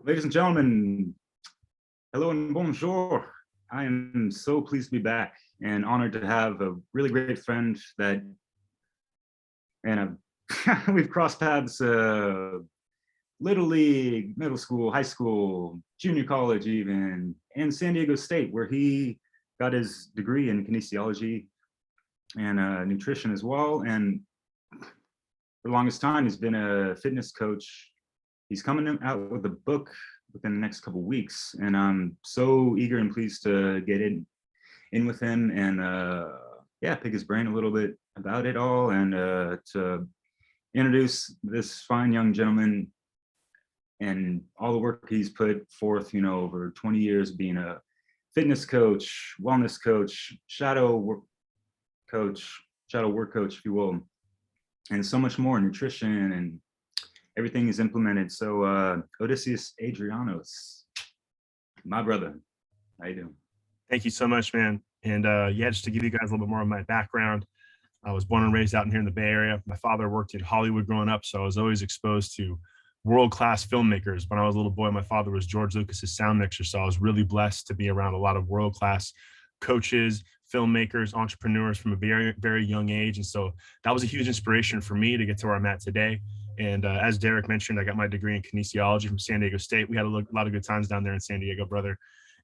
Ladies and gentlemen, hello and bonjour. I am so pleased to be back and honored to have a really great friend that, and we've crossed paths, little league, middle school, high school, junior college even, and San Diego State, where he got his degree in kinesiology and nutrition as well. And for the longest time, he's been a fitness coach. He's coming out with a book within the next couple of weeks, and I'm so eager and pleased to get in with him and pick his brain a little bit about it all, and to introduce this fine young gentleman and all the work he's put forth, over 20 years being a fitness coach, wellness coach, shadow work coach, if you will, and so much more, nutrition and everything is implemented. So Odysseus Andrianos, my brother, how you doing? Thank you so much, man. And just to give you guys a little bit more of my background, I was born and raised out in here in the Bay Area. My father worked in Hollywood growing up, so I was always exposed to world-class filmmakers. When I was a little boy, my father was George Lucas's sound mixer, so I was really blessed to be around a lot of world-class coaches, filmmakers, entrepreneurs from a very, very young age. And so that was a huge inspiration for me to get to where I'm at today. And as Derek mentioned, I got my degree in kinesiology from San Diego State. We had a lot of good times down there in San Diego, brother.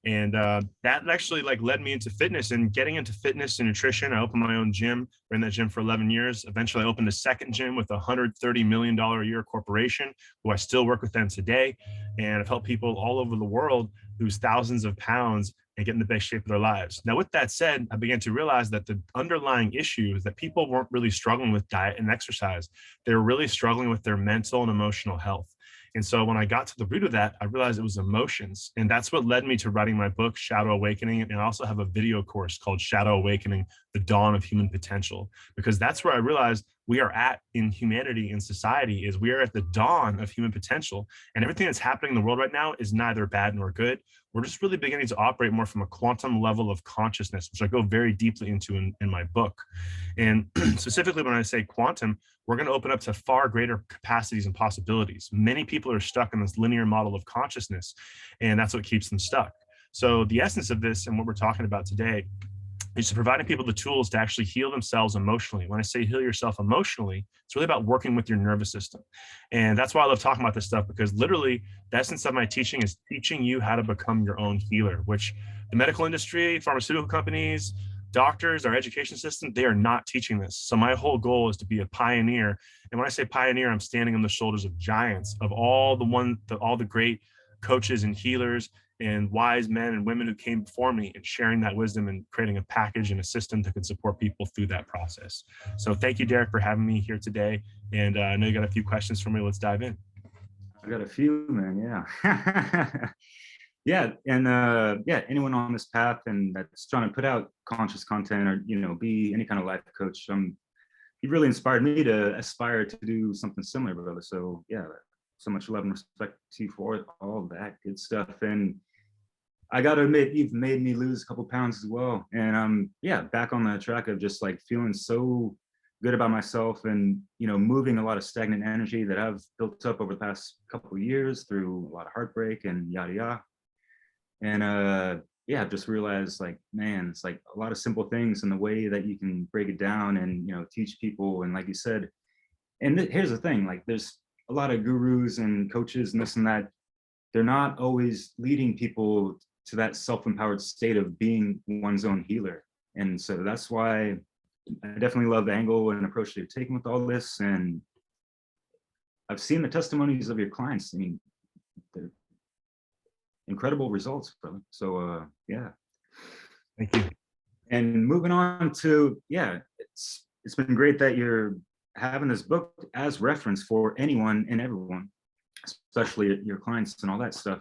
And that actually led me into fitness and getting into fitness and nutrition. I opened my own gym, ran that gym for 11 years. Eventually I opened a second gym with a $130 million a year corporation, who I still work with them today. And I've helped people all over the world lose thousands of pounds and get in the best shape of their lives. Now, with that said, I began to realize that the underlying issue is that people weren't really struggling with diet and exercise. They were really struggling with their mental and emotional health. And so when I got to the root of that, I realized it was emotions. And that's what led me to writing my book, Shadow Awakening. And I also have a video course called Shadow Awakening, The Dawn of Human Potential, because that's where I realized we are at in humanity, in society, is we are at the dawn of human potential. And everything that's happening in the world right now is neither bad nor good. We're just really beginning to operate more from a quantum level of consciousness, which I go very deeply into in my book. And specifically, when I say quantum, we're going to open up to far greater capacities and possibilities. Many people are stuck in this linear model of consciousness, and that's what keeps them stuck. So the essence of this and what we're talking about today is providing people the tools to actually heal themselves emotionally. When I say heal yourself emotionally, it's really about working with your nervous system. And that's why I love talking about this stuff, because literally the essence of my teaching is teaching you how to become your own healer, which the medical industry, pharmaceutical companies, doctors, our education system, they are not teaching this. So my whole goal is to be a pioneer. And when I say pioneer, I'm standing on the shoulders of giants, of all the great coaches and healers and wise men and women who came before me, and sharing that wisdom and creating a package and a system that can support people through that process. So thank you, Derek, for having me here today. And I know you got a few questions for me. Let's dive in. I got a few, man. Yeah. Yeah. And anyone on this path and that's trying to put out conscious content or, be any kind of life coach, you really inspired me to aspire to do something similar, brother. So yeah, so much love and respect to you for all that good stuff. And I got to admit, you've made me lose a couple pounds as well. And I'm back on the track of just like feeling so good about myself and, moving a lot of stagnant energy that I've built up over the past couple of years through a lot of heartbreak and yada, yada. And I've just realized, like, man, it's like a lot of simple things and the way that you can break it down and, teach people. And like you said, and here's the thing, like there's a lot of gurus and coaches and this and that. They're not always leading people to that self-empowered state of being one's own healer. And so that's why I definitely love the angle and approach that you're taking with all this. And I've seen the testimonies of your clients. I mean, they're incredible results, brother. So yeah. Thank you. And moving on to, it's been great that you're having this book as reference for anyone and everyone, especially your clients and all that stuff.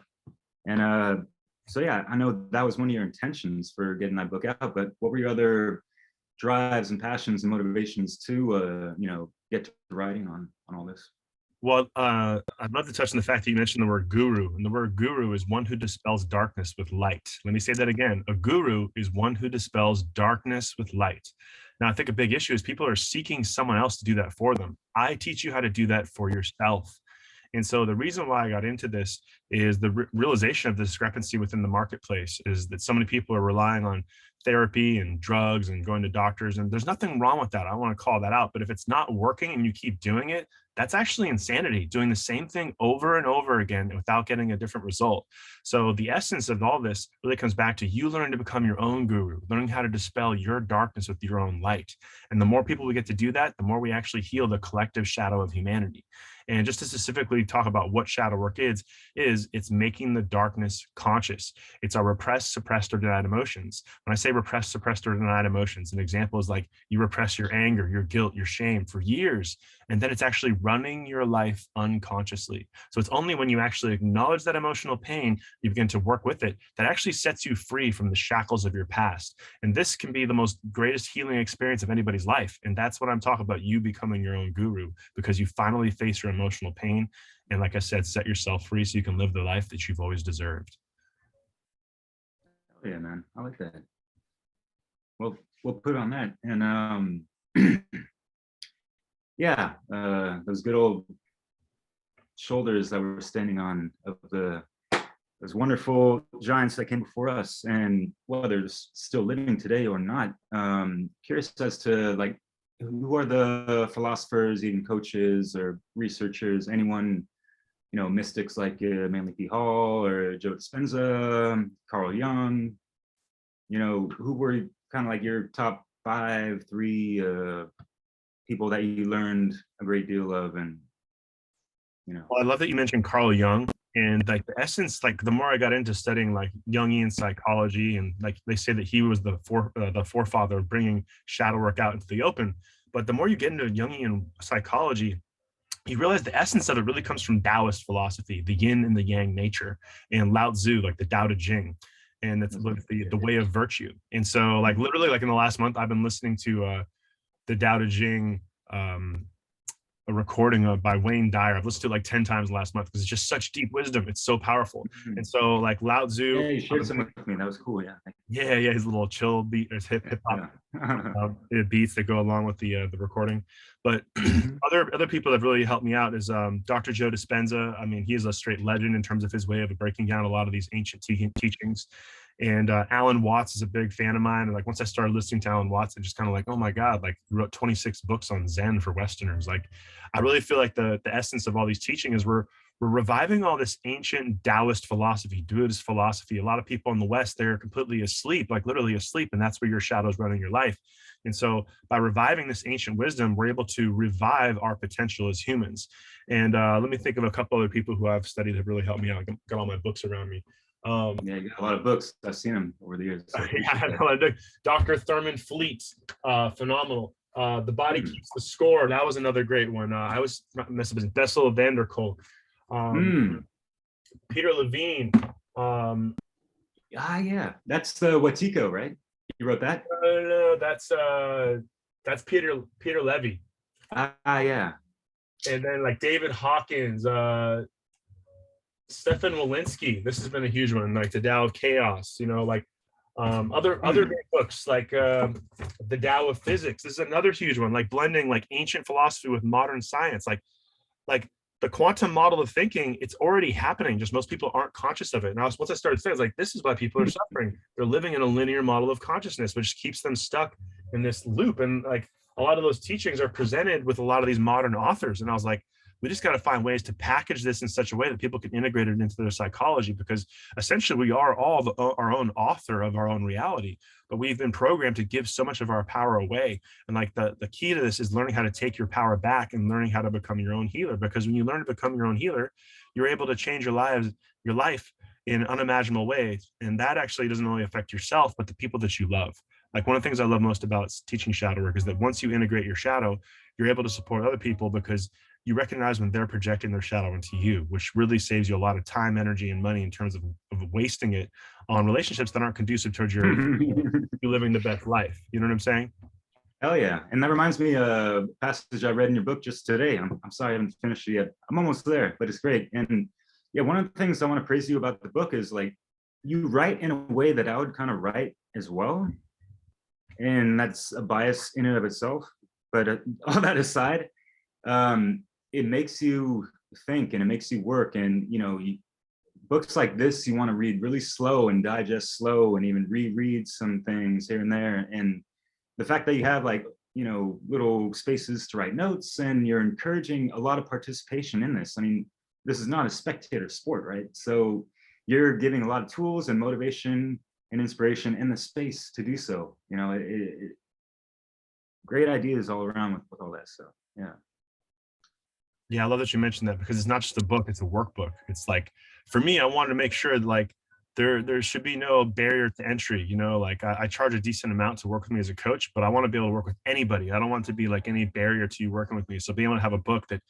And so yeah, I know that was one of your intentions for getting that book out, but what were your other drives and passions and motivations to get to writing on all this? Well, I'd love to touch on the fact that you mentioned the word guru, and the word guru is one who dispels darkness with light. Let me say that again. A guru is one who dispels darkness with light. Now, I think a big issue is people are seeking someone else to do that for them. I teach you how to do that for yourself. And so the reason why I got into this is the realization of the discrepancy within the marketplace is that so many people are relying on therapy and drugs and going to doctors. And there's nothing wrong with that. I want to call that out. But if it's not working and you keep doing it, that's actually insanity, doing the same thing over and over again without getting a different result. So the essence of all this really comes back to you learning to become your own guru, learning how to dispel your darkness with your own light. And the more people we get to do that, the more we actually heal the collective shadow of humanity. And just to specifically talk about what shadow work is it's making the darkness conscious. It's our repressed, suppressed, or denied emotions. When I say repressed, suppressed, or denied emotions, an example is like you repress your anger, your guilt, your shame for years, and then it's actually running your life unconsciously. So it's only when you actually acknowledge that emotional pain, you begin to work with it, that actually sets you free from the shackles of your past. And this can be the most greatest healing experience of anybody's life. And that's what I'm talking about, you becoming your own guru, because you finally face your emotional pain. And like I said, set yourself free so you can live the life that you've always deserved. Oh, yeah, man. I like that. Well, we'll put on that. And yeah, those good old shoulders that we're standing on of those wonderful giants that came before us, and whether they're still living today or not. Curious as to like, who are the philosophers, even coaches or researchers, anyone, mystics like Manly P. Hall or Joe Dispenza, Carl Jung, who were kind of like your top 3 people that you learned a great deal of? And Well, I love that you mentioned Carl Jung. And like the essence, like the more I got into studying like Jungian psychology, and like they say that he was the forefather of bringing shadow work out into the open. But the more you get into Jungian psychology, you realize the essence of it really comes from Taoist philosophy, the yin and the yang nature, and Lao Tzu, like the Tao Te Ching, and that's the way of virtue. And so like literally like in the last month, I've been listening to the Tao Te Ching, a recording by Wayne Dyer. I've listened to it like 10 times last month because it's just such deep wisdom. It's so powerful. And so like Lao Tzu. Yeah, you shared some with me. That was cool. Yeah. Yeah. His little chill beat, there's hip hop beats that go along with the recording. But other people that have really helped me out is Dr. Joe Dispenza. I mean, he is a straight legend in terms of his way of breaking down a lot of these ancient teachings. And Alan Watts is a big fan of mine. And like once I started listening to Alan Watts, I just kind of like, oh my God, like he wrote 26 books on Zen for Westerners. Like I really feel like the essence of all these teaching is we're reviving all this ancient Taoist philosophy, Buddhist philosophy. A lot of people in the West, they're completely asleep, like literally asleep. And that's where your shadow's running your life. And so by reviving this ancient wisdom, we're able to revive our potential as humans. And let me think of a couple other people who I've studied have really helped me out. I got all my books around me. Yeah, you got a lot of books. I've seen them over the years. So yeah, Dr. Thurman Fleet, phenomenal. The Body Keeps the Score. That was another great one. I was messing up. Bessel van der Kolk. Peter Levine. Yeah, that's the Watiko, right? You wrote that? No, that's Peter Levy. Yeah. And then like David Hawkins, Stefan Walensky. This has been a huge one, like the Tao of Chaos, like other great books like the Tao of Physics. This is another huge one, like blending like ancient philosophy with modern science, like the quantum model of thinking. It's already happening, just most people aren't conscious of it. And once I started saying, like, this is why people are suffering. They're living in a linear model of consciousness, which keeps them stuck in this loop. And like a lot of those teachings are presented with a lot of these modern authors. And I was like, we just got to find ways to package this in such a way that people can integrate it into their psychology, because essentially we are all our own author of our own reality, but we've been programmed to give so much of our power away. And like the key to this is learning how to take your power back and learning how to become your own healer, because when you learn to become your own healer, you're able to change your life in unimaginable ways. And that actually doesn't only affect yourself, but the people that you love. Like one of the things I love most about teaching shadow work is that once you integrate your shadow, you're able to support other people because you recognize when they're projecting their shadow into you, which really saves you a lot of time, energy, and money in terms of wasting it on relationships that aren't conducive towards you living the best life. You know what I'm saying? Hell yeah. And that reminds me of a passage I read in your book just today. I'm sorry I haven't finished it yet. I'm almost there, but it's great. And yeah, one of the things I want to praise you about the book is like you write in a way that I would kind of write as well. And that's a bias in and of itself. But all that aside, it makes you think, and it makes you work. And books like this you want to read really slow and digest slow, and even reread some things here and there. And the fact that you have like little spaces to write notes, and you're encouraging a lot of participation in this. I mean, this is not a spectator sport, right? So you're giving a lot of tools and motivation and inspiration in the space to do so. Great ideas all around with all that stuff. Yeah. Yeah, I love that you mentioned that, because it's not just a book, it's a workbook. It's like, for me, I wanted to make sure like there should be no barrier to entry. Like I charge a decent amount to work with me as a coach, but I want to be able to work with anybody. I don't want to be like any barrier to you working with me. So being able to have a book that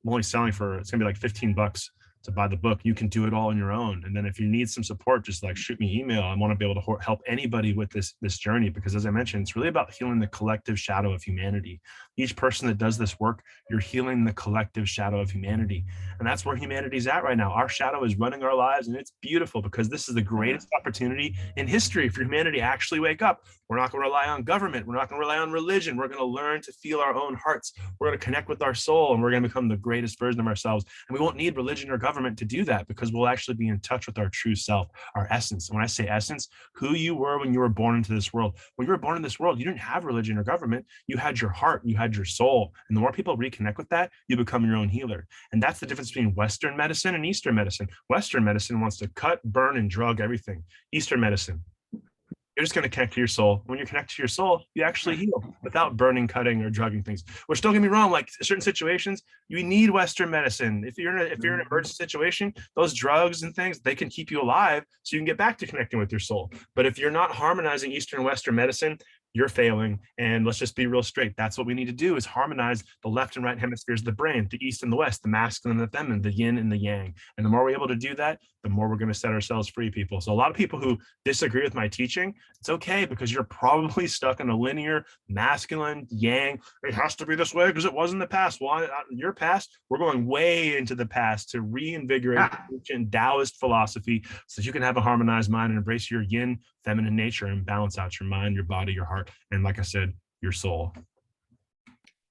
I'm only selling for, it's gonna be like $15 to buy the book. You can do it all on your own. And then if you need some support, just like shoot me email. I want to be able to help anybody with this journey, because as I mentioned, it's really about healing the collective shadow of humanity. Each person that does this work, you're healing the collective shadow of humanity. And that's where humanity's at right now. Our shadow is running our lives, and it's beautiful, because this is the greatest opportunity in history for humanity to actually wake up. We're not going to rely on government. We're not going to rely on religion. We're going to learn to feel our own hearts. We're going to connect with our soul, and we're going to become the greatest version of ourselves. And we won't need religion or government to do that, because we'll actually be in touch with our true self, our essence. And when I say essence, who you were when you were born into this world. When you were born in this world, you didn't have religion or government. You had your heart, you had your soul. And the more people reconnect with that, you become your own healer. And that's the difference between Western medicine and Eastern medicine. Western medicine wants to cut, burn, and drug everything. Eastern medicine, you're just going to connect to your soul. When you're connected to your soul, you actually heal without burning, cutting, or drugging things. Which, don't get me wrong, like certain situations, you need Western medicine. If you're in an emergency situation, those drugs and things, they can keep you alive so you can get back to connecting with your soul. But if you're not harmonizing Eastern and Western medicine, you're failing. And let's just be real straight. That's what we need to do, is harmonize the left and right hemispheres of the brain, the east and the west, the masculine and the feminine, the yin and the yang. And the more we're able to do that, the more we're going to set ourselves free, people. So a lot of people who disagree with my teaching, it's okay, because you're probably stuck in a linear masculine yang. It has to be this way because it was in the past. Well, your past, we're going way into the past to reinvigorate ancient Taoist philosophy so that you can have a harmonized mind and embrace your yin feminine nature and balance out your mind, your body, your heart, and like I said, your soul.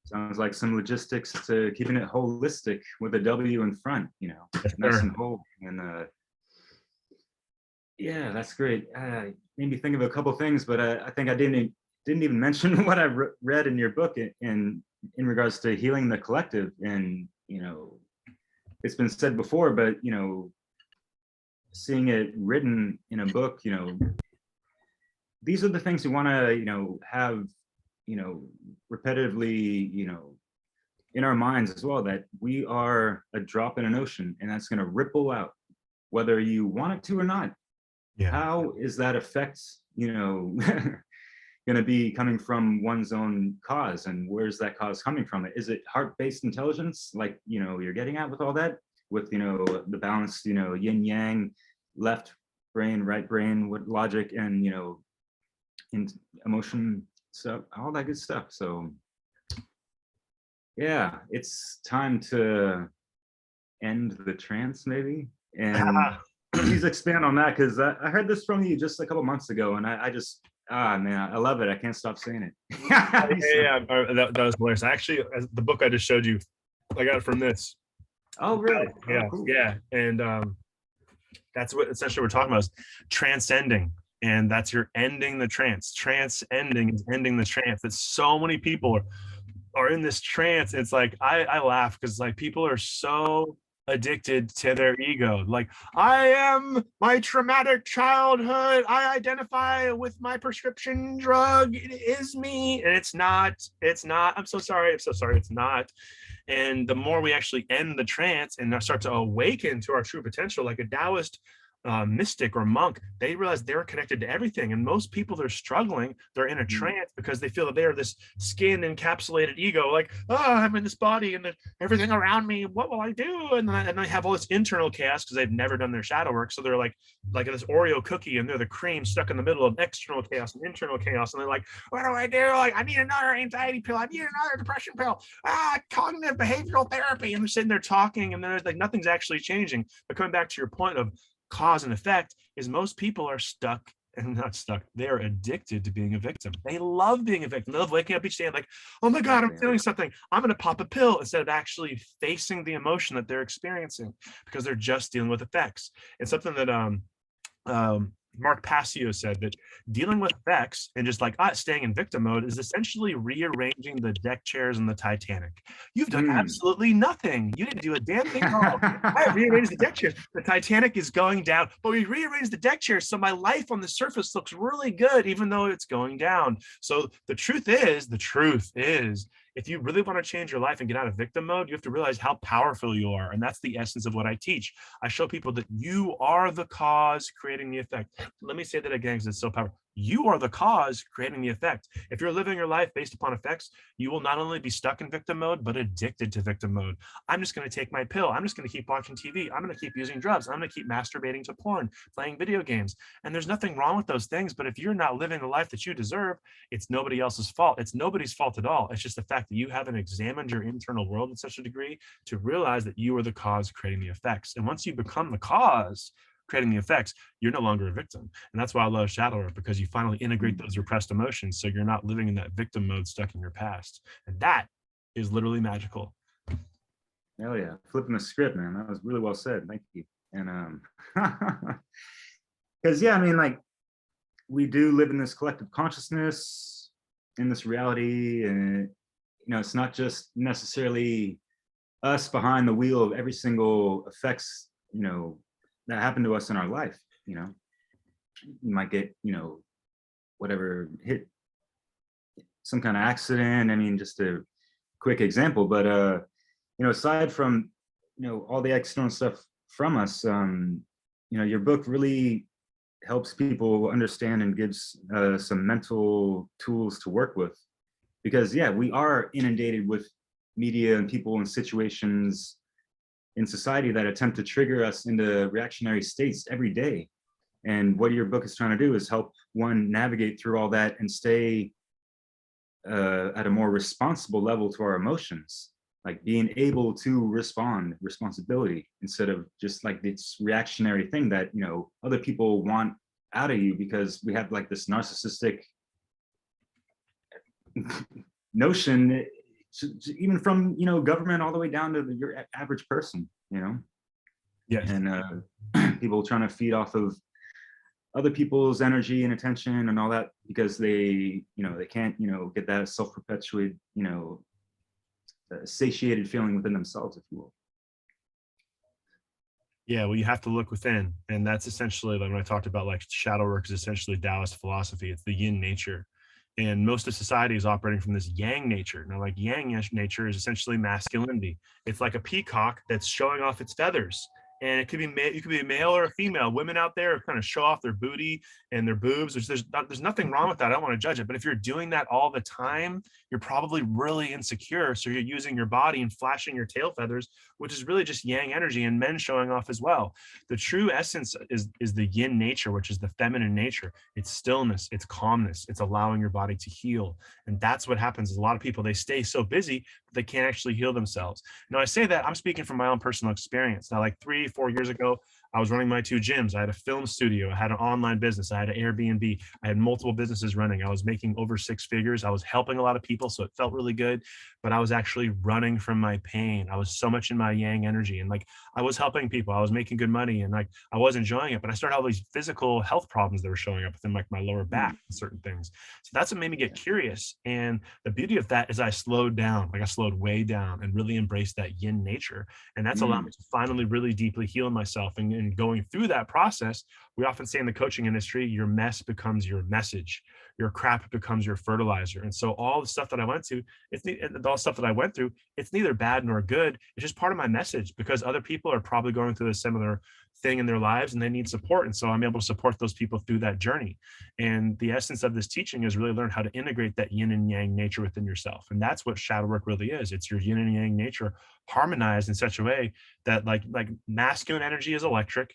Sounds like some logistics to keeping it holistic with a W in front, nice and whole. And yeah, that's great. Made me think of a couple things, but I think I didn't even mention what I read in your book in regards to healing the collective. And it's been said before, but seeing it written in a book, these are the things we want to have repetitively in our minds as well, that we are a drop in an ocean, and that's going to ripple out whether you want it to or not. Yeah. How is that effect going to be coming from one's own cause, and where's that cause coming from? Is it heart-based intelligence, like you're getting at with all that, with the balance, yin yang, left brain, right brain, with logic, and in emotion stuff, all that good stuff. So yeah, it's time to end the trance, maybe. And please expand on that, because I heard this from you just a couple months ago, and I just man, I love it. I can't stop saying it. Yeah, that was hilarious. Actually, the book I just showed you, I got it from this. Oh, really? Yeah, cool. Yeah. And that's what essentially we're talking about, is transcending. And that's your ending the trance. Trance ending is ending the trance. That so many people are in this trance. It's like, I laugh, because like people are so addicted to their ego. Like, I am my traumatic childhood. I identify with my prescription drug. It is me. And it's not. I'm so sorry. It's not. And the more we actually end the trance and start to awaken to our true potential, like a Taoist mystic or monk, they realize they're connected to everything. And most people that are struggling, they're in a trance because they feel that they are this skin encapsulated ego, like, oh, I'm in this body and everything around me, what will I do? And they have all this internal chaos because they've never done their shadow work. So they're like this Oreo cookie, and they're the cream stuck in the middle of external chaos and internal chaos. And they're like, what do I do? Like, I need another anxiety pill. I need another depression pill. Cognitive behavioral therapy. And they're sitting there talking, and there's like nothing's actually changing. But coming back to your point of cause and effect, is most people are stuck and not stuck. They are addicted to being a victim. They love being a victim. They love waking up each day like, oh my God, I'm feeling something. I'm going to pop a pill, instead of actually facing the emotion that they're experiencing, because they're just dealing with effects. It's something that Mark Passio said, that dealing with effects and just like staying in victim mode is essentially rearranging the deck chairs in the Titanic. You've done absolutely nothing. You didn't do a damn thing wrong. I have rearranged the deck chairs. The Titanic is going down, but we rearranged the deck chairs so my life on the surface looks really good, even though it's going down. So the truth is, if you really want to change your life and get out of victim mode, you have to realize how powerful you are. And that's the essence of what I teach. I show people that you are the cause creating the effect. Let me say that again, because it's so powerful. You are the cause creating the effect. If you're living your life based upon effects, you will not only be stuck in victim mode, but addicted to victim mode. I'm just going to take my pill. I'm just going to keep watching TV. I'm going to keep using drugs. I'm going to keep masturbating to porn, playing video games. And there's nothing wrong with those things. But if you're not living the life that you deserve, it's nobody else's fault. It's nobody's fault at all. It's just the fact that you haven't examined your internal world in such a degree to realize that you are the cause creating the effects. And once you become the cause creating the effects, you're no longer a victim. And that's why I love shadow work, because you finally integrate those repressed emotions, so you're not living in that victim mode stuck in your past. And that is literally magical. Hell yeah. Flipping the script, man. That was really well said. Thank you. And because yeah, I mean, like, we do live in this collective consciousness, in this reality, and it's not just necessarily us behind the wheel of every single effects that happen to us in our life. You might get whatever, hit some kind of accident. I mean, just a quick example, but aside from all the external stuff from us, your book really helps people understand and gives some mental tools to work with, because yeah, we are inundated with media and people and situations in society that attempt to trigger us into reactionary states every day. And what your book is trying to do is help one navigate through all that and stay at a more responsible level to our emotions, like being able to responsibility, instead of just like this reactionary thing that other people want out of you, because we have like this narcissistic notion, even from government all the way down to your average person. Yes. And people trying to feed off of other people's energy and attention and all that, because they they can't get that self-perpetuated satiated feeling within themselves, if you will. Yeah, well, you have to look within. And that's essentially, like when I talked about like shadow work is essentially Taoist philosophy. It's the yin nature. And most of society is operating from this yang nature. Now, like yang nature is essentially masculinity. It's like a peacock that's showing off its feathers. And it could be you could be a male or a female. Women out there are trying to show off their booty and their boobs, which there's nothing wrong with that. I don't want to judge it. But if you're doing that all the time, you're probably really insecure. So you're using your body and flashing your tail feathers, which is really just yang energy, and men showing off as well. The true essence is the yin nature, which is the feminine nature. It's stillness, it's calmness, it's allowing your body to heal. And that's what happens. A lot of people, they stay so busy that they can't actually heal themselves. Now, I say that I'm speaking from my own personal experience. Now, like 3-4 years ago, I was running my 2 gyms. I had a film studio. I had an online business. I had an Airbnb. I had multiple businesses running. I was making over 6 figures. I was helping a lot of people, so it felt really good. But I was actually running from my pain. I was so much in my yang energy, and like I was helping people. I was making good money, and like I was enjoying it. But I started all these physical health problems that were showing up within like my lower back and certain things. So that's what made me get curious. And the beauty of that is I slowed down. Like I slowed way down and really embraced that yin nature. And that's allowed me to finally really deeply heal myself. And going through that process, we often say in the coaching industry, your mess becomes your message, your crap becomes your fertilizer. And so all the stuff that I went to, all the stuff that I went through, it's neither bad nor good. It's just part of my message, because other people are probably going through a similar thing in their lives and they need support. And so I'm able to support those people through that journey. And the essence of this teaching is really learn how to integrate that yin and yang nature within yourself. And that's what shadow work really is. It's your yin and yang nature harmonized in such a way that like masculine energy is electric,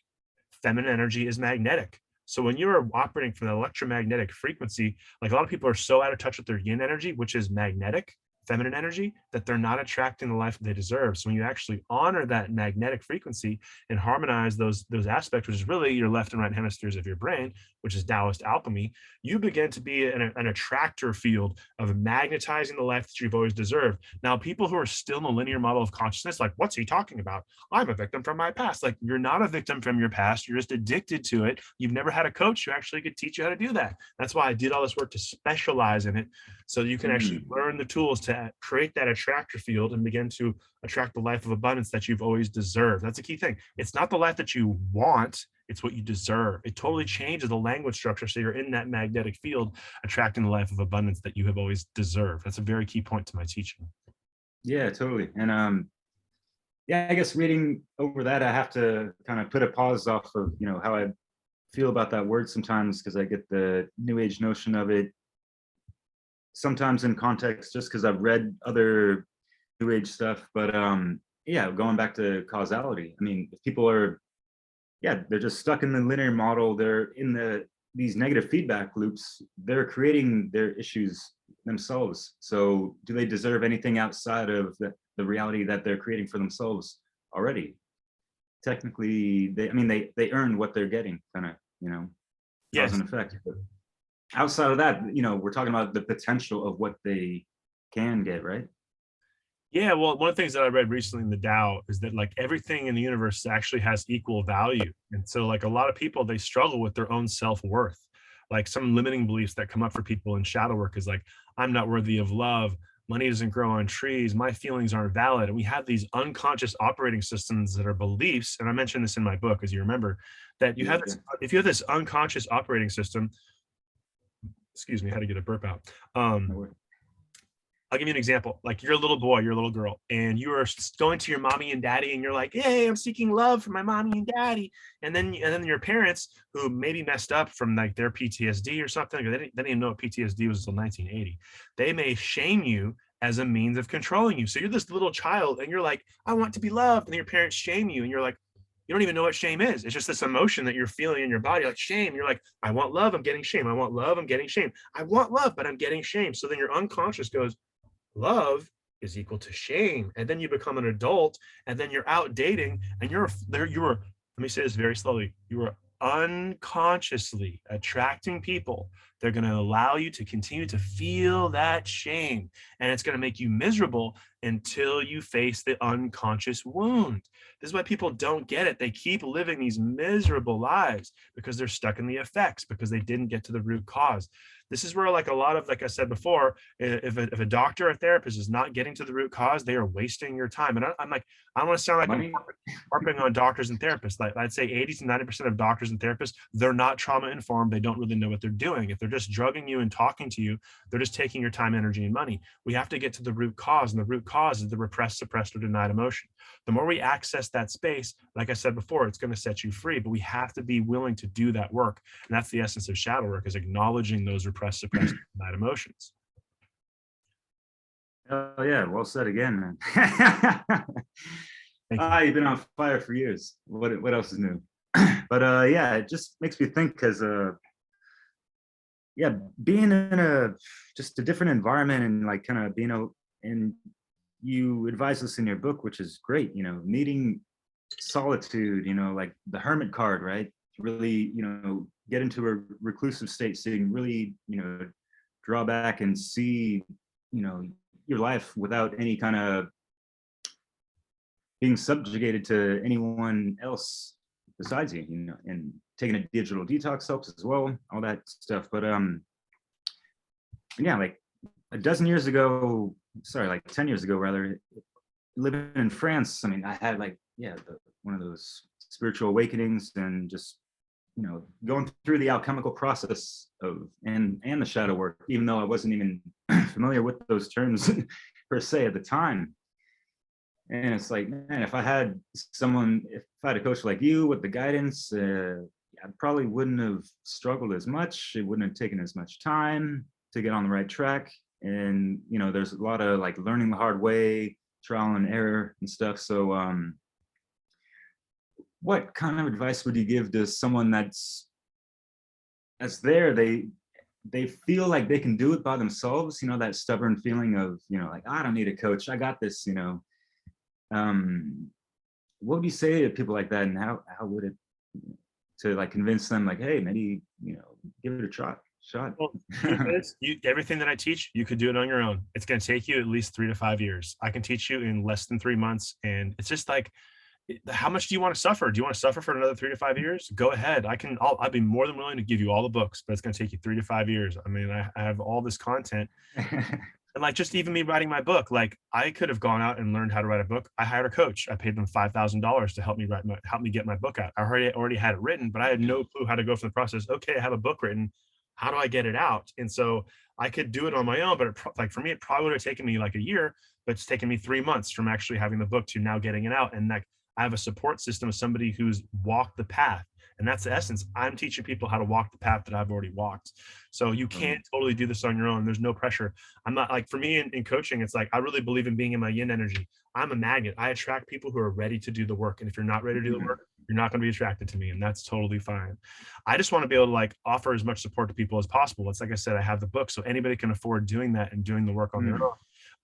feminine energy is magnetic. So when you're operating from the electromagnetic frequency, like a lot of people are so out of touch with their yin energy, which is magnetic, feminine energy, that they're not attracting the life that they deserve. So when you actually honor that magnetic frequency and harmonize those aspects, which is really your left and right hemispheres of your brain, which is Taoist alchemy, you begin to be an attractor field of magnetizing the life that you've always deserved. Now, people who are still in the linear model of consciousness, like, what's he talking about? I'm a victim from my past. Like, you're not a victim from your past. You're just addicted to it. You've never had a coach who actually could teach you how to do that. That's why I did all this work to specialize in it, so you can actually learn the tools to create that attractor field and begin to attract the life of abundance that you've always deserved. That's a key thing. It's not the life that you want, it's what you deserve. It totally changes the language structure. So you're in that magnetic field, attracting the life of abundance that you have always deserved. That's a very key point to my teaching. Yeah, totally. And yeah, I guess reading over that, I have to kind of put a pause off of, how I feel about that word sometimes, because I get the new age notion of it sometimes in context just because I've read other new age stuff. But yeah, going back to causality, I mean, if people are, they're just stuck in the linear model, they're in these negative feedback loops, they're creating their issues themselves. So do they deserve anything outside of the reality that they're creating for themselves already? Technically, they earn what they're getting, kind of, Yes. cause and effect. But outside of that, we're talking about the potential of what they can get, right? Yeah, well, one of the things that I read recently in the Tao is that, like, everything in the universe actually has equal value. And so, like, a lot of people, they struggle with their own self-worth. Like, some limiting beliefs that come up for people in shadow work is like, I'm not worthy of love, money doesn't grow on trees, my feelings aren't valid. And we have these unconscious operating systems that are beliefs. And I mentioned this in my book, as you remember, that you have this, if you have this unconscious operating system, excuse me, I had to get a burp out. I'll give you an example. Like, you're a little boy, you're a little girl, and you are going to your mommy and daddy, and you're like, "Hey, I'm seeking love from my mommy and daddy." And then your parents, who maybe messed up from like their PTSD or something, or they didn't even know what PTSD was until 1980. They may shame you as a means of controlling you. So you're this little child, and you're like, "I want to be loved," and your parents shame you, and you're like, you don't even know what shame is. It's just this emotion that you're feeling in your body, like shame. You're like, I want love, I'm getting shame. I want love, I'm getting shame. I want love, but I'm getting shame. So then your unconscious goes, love is equal to shame. And then you become an adult, and then you're out dating, and you're let me say this very slowly, you are unconsciously attracting people. They're going to allow you to continue to feel that shame, and it's going to make you miserable until you face the unconscious wound. This is why people don't get it. They keep living these miserable lives because they're stuck in the effects, because they didn't get to the root cause. This is where, like, a lot of, like I said before, if a doctor or therapist is not getting to the root cause, they are wasting your time. And I'm like, I don't want to sound like I'm harping on doctors and therapists. Like, I'd say 80 to 90% of doctors and therapists, they're not trauma informed. They don't really know what they're doing. If they're just drugging you and talking to you, they're just taking your time, energy, and money. We have to get to the root cause, and the root cause is the repressed, suppressed, or denied emotion. The more we access that space, like I said before, it's going to set you free, but we have to be willing to do that work. And that's the essence of shadow work, is acknowledging those repressed, suppressed, denied emotions. Oh yeah, well said again, man. You've been on fire for years. What else is new? But yeah, it just makes me think, because yeah, being in just a different environment, and like kind of and you advise us in your book, which is great, needing solitude, like the hermit card, right? Really, get into a reclusive state so you can really, draw back and see, your life without any kind of being subjugated to anyone else besides you, and taking a digital detox helps as well, all that stuff. But yeah, like a dozen years ago, sorry, like 10 years ago rather, living in France, I mean, I had like, one of those spiritual awakenings, and just, going through the alchemical process of, and the shadow work, even though I wasn't even familiar with those terms per se at the time. And it's like, man, if I had a coach like you with the guidance, I probably wouldn't have struggled as much. It wouldn't have taken as much time to get on the right track. And, there's a lot of like learning the hard way, trial and error and stuff. So, what kind of advice would you give to someone that's there? they feel like they can do it by themselves, that stubborn feeling of, like, I don't need a coach, I got this. What would you say to people like that, and how would it, to like convince them, like, hey, maybe, give it a shot. Well, truth is, everything that I teach, you could do it on your own. It's going to take you at least 3 to 5 years. I can teach you in less than 3 months. And it's just like, how much do you want to suffer? Do you want to suffer for another 3 to 5 years? Go ahead. I'd be more than willing to give you all the books, but it's going to take you 3 to 5 years. I mean, I have all this content. And like, just even me writing my book, like, I could have gone out and learned how to write a book. I hired a coach. I paid them $5,000 to help me get my book out. I already had it written, but I had no clue how to go through the process. Okay, I have a book written. How do I get it out? And so I could do it on my own, but like, for me, it probably would have taken me like a year, but it's taken me 3 months from actually having the book to now getting it out. And like, I have a support system of somebody who's walked the path. And that's the essence. I'm teaching people how to walk the path that I've already walked. So you can't totally do this on your own. There's no pressure. I'm not like, for me in coaching, it's like, I really believe in being in my yin energy. I'm a magnet. I attract people who are ready to do the work. And if you're not ready to do the work, you're not going to be attracted to me. And that's totally fine. I just want to be able to like offer as much support to people as possible. It's like I said, I have the book, so anybody can afford doing that and doing the work on their own.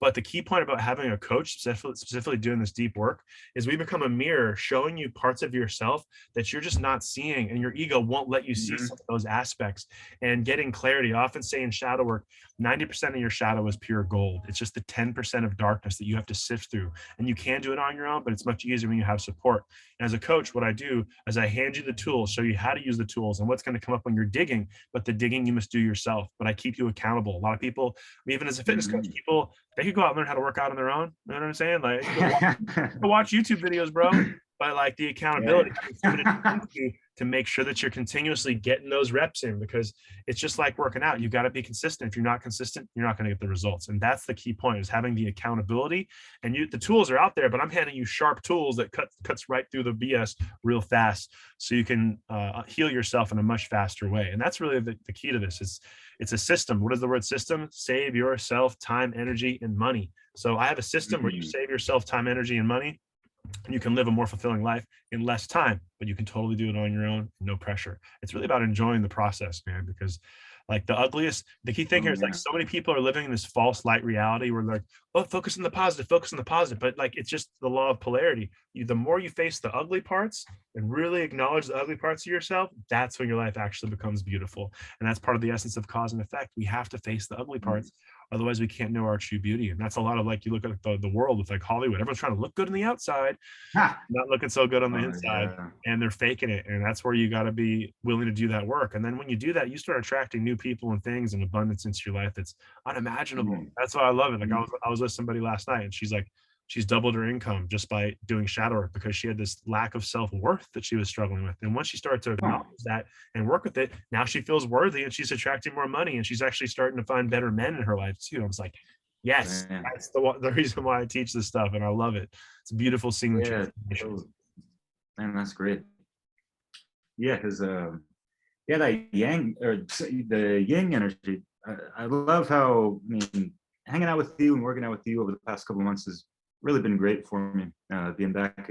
But the key point about having a coach specifically doing this deep work is we become a mirror showing you parts of yourself that you're just not seeing, and your ego won't let you see some of those aspects. And getting clarity, I often say in shadow work, 90% of your shadow is pure gold. It's just the 10% of darkness that you have to sift through. And you can do it on your own, but it's much easier when you have support. And as a coach, what I do is I hand you the tools, show you how to use the tools and what's going to come up when you're digging, but the digging you must do yourself. But I keep you accountable. A lot of people, even as a fitness coach, people, they could go out and learn how to work out on their own. You know what I'm saying? Like, go watch YouTube videos, bro. But like the accountability to make sure that you're continuously getting those reps in, because it's just like working out. You've got to be consistent. If you're not consistent, you're not going to get the results. And that's the key point, is having the accountability. And the tools are out there, but I'm handing you sharp tools that cuts right through the BS real fast, so you can heal yourself in a much faster way. And that's really the key to this. It's a system. What is the word system? Save yourself time, energy, and money. So I have a system where you save yourself time, energy, and money, and you can live a more fulfilling life in less time, but you can totally do it on your own, no pressure. It's really about enjoying the process, man, because like the key thing here is like, so many people are living in this false light reality where they're like, oh, focus on the positive. But like, it's just the law of polarity. The more you face the ugly parts and really acknowledge the ugly parts of yourself, that's when your life actually becomes beautiful. And that's part of the essence of cause and effect. We have to face the ugly parts. Otherwise we can't know our true beauty. And that's a lot of, like, you look at the world with like Hollywood, everyone's trying to look good on the outside, not looking so good on the inside, and they're faking it. And that's where you got to be willing to do that work. And then when you do that, you start attracting new people and things and abundance into your life that's unimaginable. That's why I love it. Like I was with somebody last night, and she's like, she's doubled her income just by doing shadow work, because she had this lack of self-worth that she was struggling with. And once she started to acknowledge that and work with it, now she feels worthy, and she's attracting more money, and she's actually starting to find better men in her life too. I was like, yes, that's the reason why I teach this stuff. And I love it. It's beautiful seeing the transformation. Man, that's great. Yeah, because that yang, or the yin energy, I love how, I mean, hanging out with you and working out with you over the past couple of months has really been great for me. Being back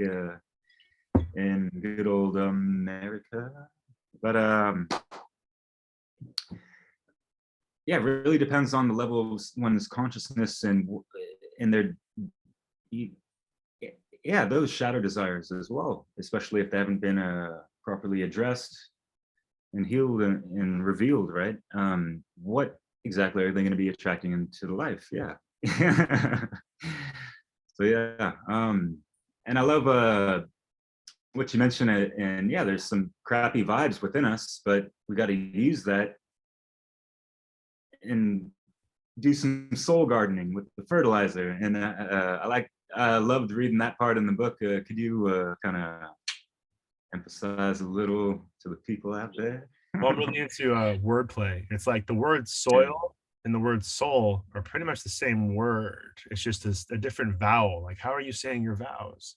in good old America. But yeah, it really depends on the level of one's consciousness and their, those shadow desires as well, especially if they haven't been properly addressed and healed and revealed, right? What exactly are they going to be attracting into the life? Yeah. So yeah, and I love what you mentioned, and yeah, there's some crappy vibes within us, but we got to use that and do some soul gardening with the fertilizer. And I loved reading that part in the book. Could you kind of emphasize a little to the people out there? Well, I'm really into wordplay. It's like the word soil and the word soul are pretty much the same word. It's just a different vowel. Like, how are you saying your vows?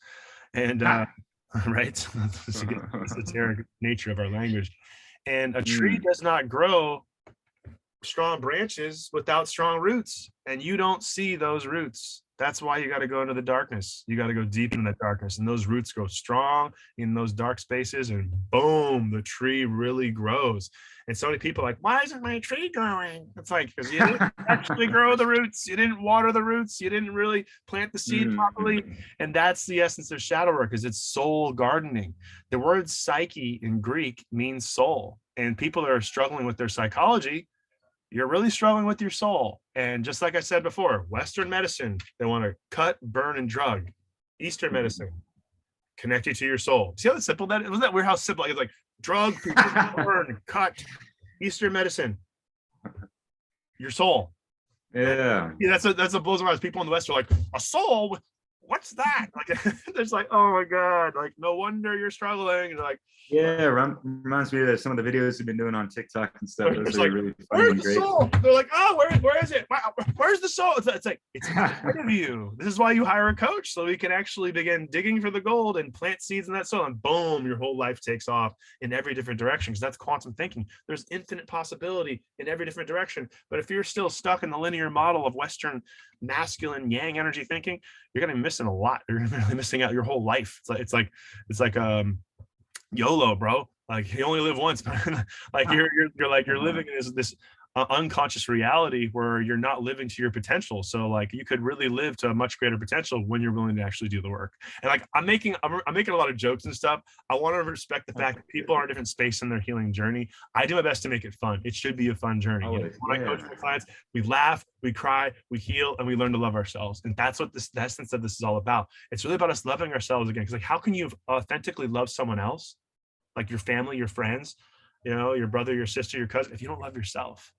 And right, that's the esoteric nature of our language. And a tree does not grow strong branches without strong roots, and you don't see those roots That's why you got to go into the darkness. You got to go deep in that darkness, and those roots grow strong in those dark spaces, and boom, the tree really grows. And so many people are like, why isn't my tree growing? It's like, because you didn't actually grow the roots, you didn't water the roots, you didn't really plant the seed properly. And that's the essence of shadow work, is it's soul gardening. The word psyche in Greek means soul, and people that are struggling with their psychology, you're really struggling with your soul. And just like I said before, Western medicine, they want to cut, burn, and drug. Eastern medicine, connect you to your soul. See how simple that is? Wasn't that weird how simple? It's like drug, burn, cut. Eastern medicine, your soul. Yeah. That's what blows my mind. People in the West are like, a soul? What's that? Like, there's like, oh my God, like, no wonder you're struggling. And like, yeah, reminds me of some of the videos you've been doing on TikTok and stuff. Those are like, really funny where's and the great. soul? They're like, oh, where is it? Where's the soul? It's like, it's inside of you. This is why you hire a coach, so we can actually begin digging for the gold and plant seeds in that soil, and boom, your whole life takes off in every different direction, because that's quantum thinking. There's infinite possibility in every different direction. But if you're still stuck in the linear model of Western masculine yang energy thinking, you're gonna be missing a lot. You're gonna be really missing out your whole life. It's like YOLO, bro. Like, you only live once. Like, you're living in this unconscious reality where you're not living to your potential. So like, you could really live to a much greater potential when you're willing to actually do the work. And like, I'm making a lot of jokes and stuff. I want to respect the fact that people are in a different space in their healing journey. I do my best to make it fun. It should be a fun journey. You know, when I coach my clients, we laugh, we cry, we heal, and we learn to love ourselves. And that's what the essence of this is all about. It's really about us loving ourselves again. Because like, how can you authentically love someone else, like your family, your friends, you know, your brother, your sister, your cousin, if you don't love yourself?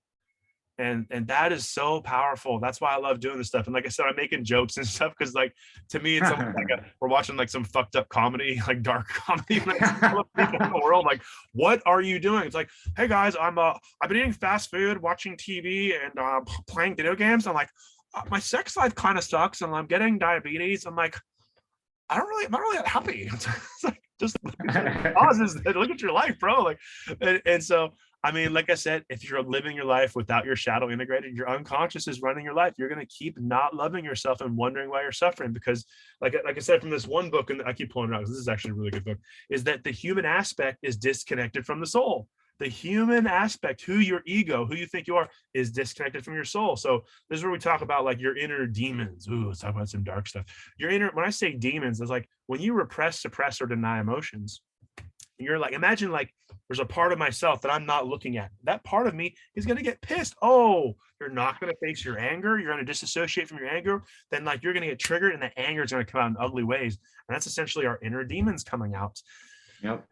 And that is so powerful. That's why I love doing this stuff. And like I said, I'm making jokes and stuff because, like, to me, it's almost like we're watching like some fucked up comedy, like dark comedy. Like, people in the world, like, what are you doing? It's like, hey guys, I've been eating fast food, watching TV, and playing video games. I'm like, my sex life kind of sucks, and I'm getting diabetes. I'm like, I'm not really that happy. It's like, just pauses. Look at your life, bro. Like, and so, I mean, like I said, if you're living your life without your shadow integrated, your unconscious is running your life. You're going to keep not loving yourself and wondering why you're suffering. Because like I said, from this one book, and I keep pulling it out because this is actually a really good book, is that the human aspect is disconnected from the soul. The human aspect, who your ego, who you think you are, is disconnected from your soul. So this is where we talk about like your inner demons. Ooh, let's talk about some dark stuff. Your inner, when I say demons, it's like when you repress, suppress, or deny emotions, you're like, imagine like there's a part of myself that I'm not looking at. That part of me is going to get pissed. Oh, you're not going to face your anger. You're going to disassociate from your anger. Then like, you're going to get triggered, and the anger is going to come out in ugly ways. And that's essentially our inner demons coming out. Yep.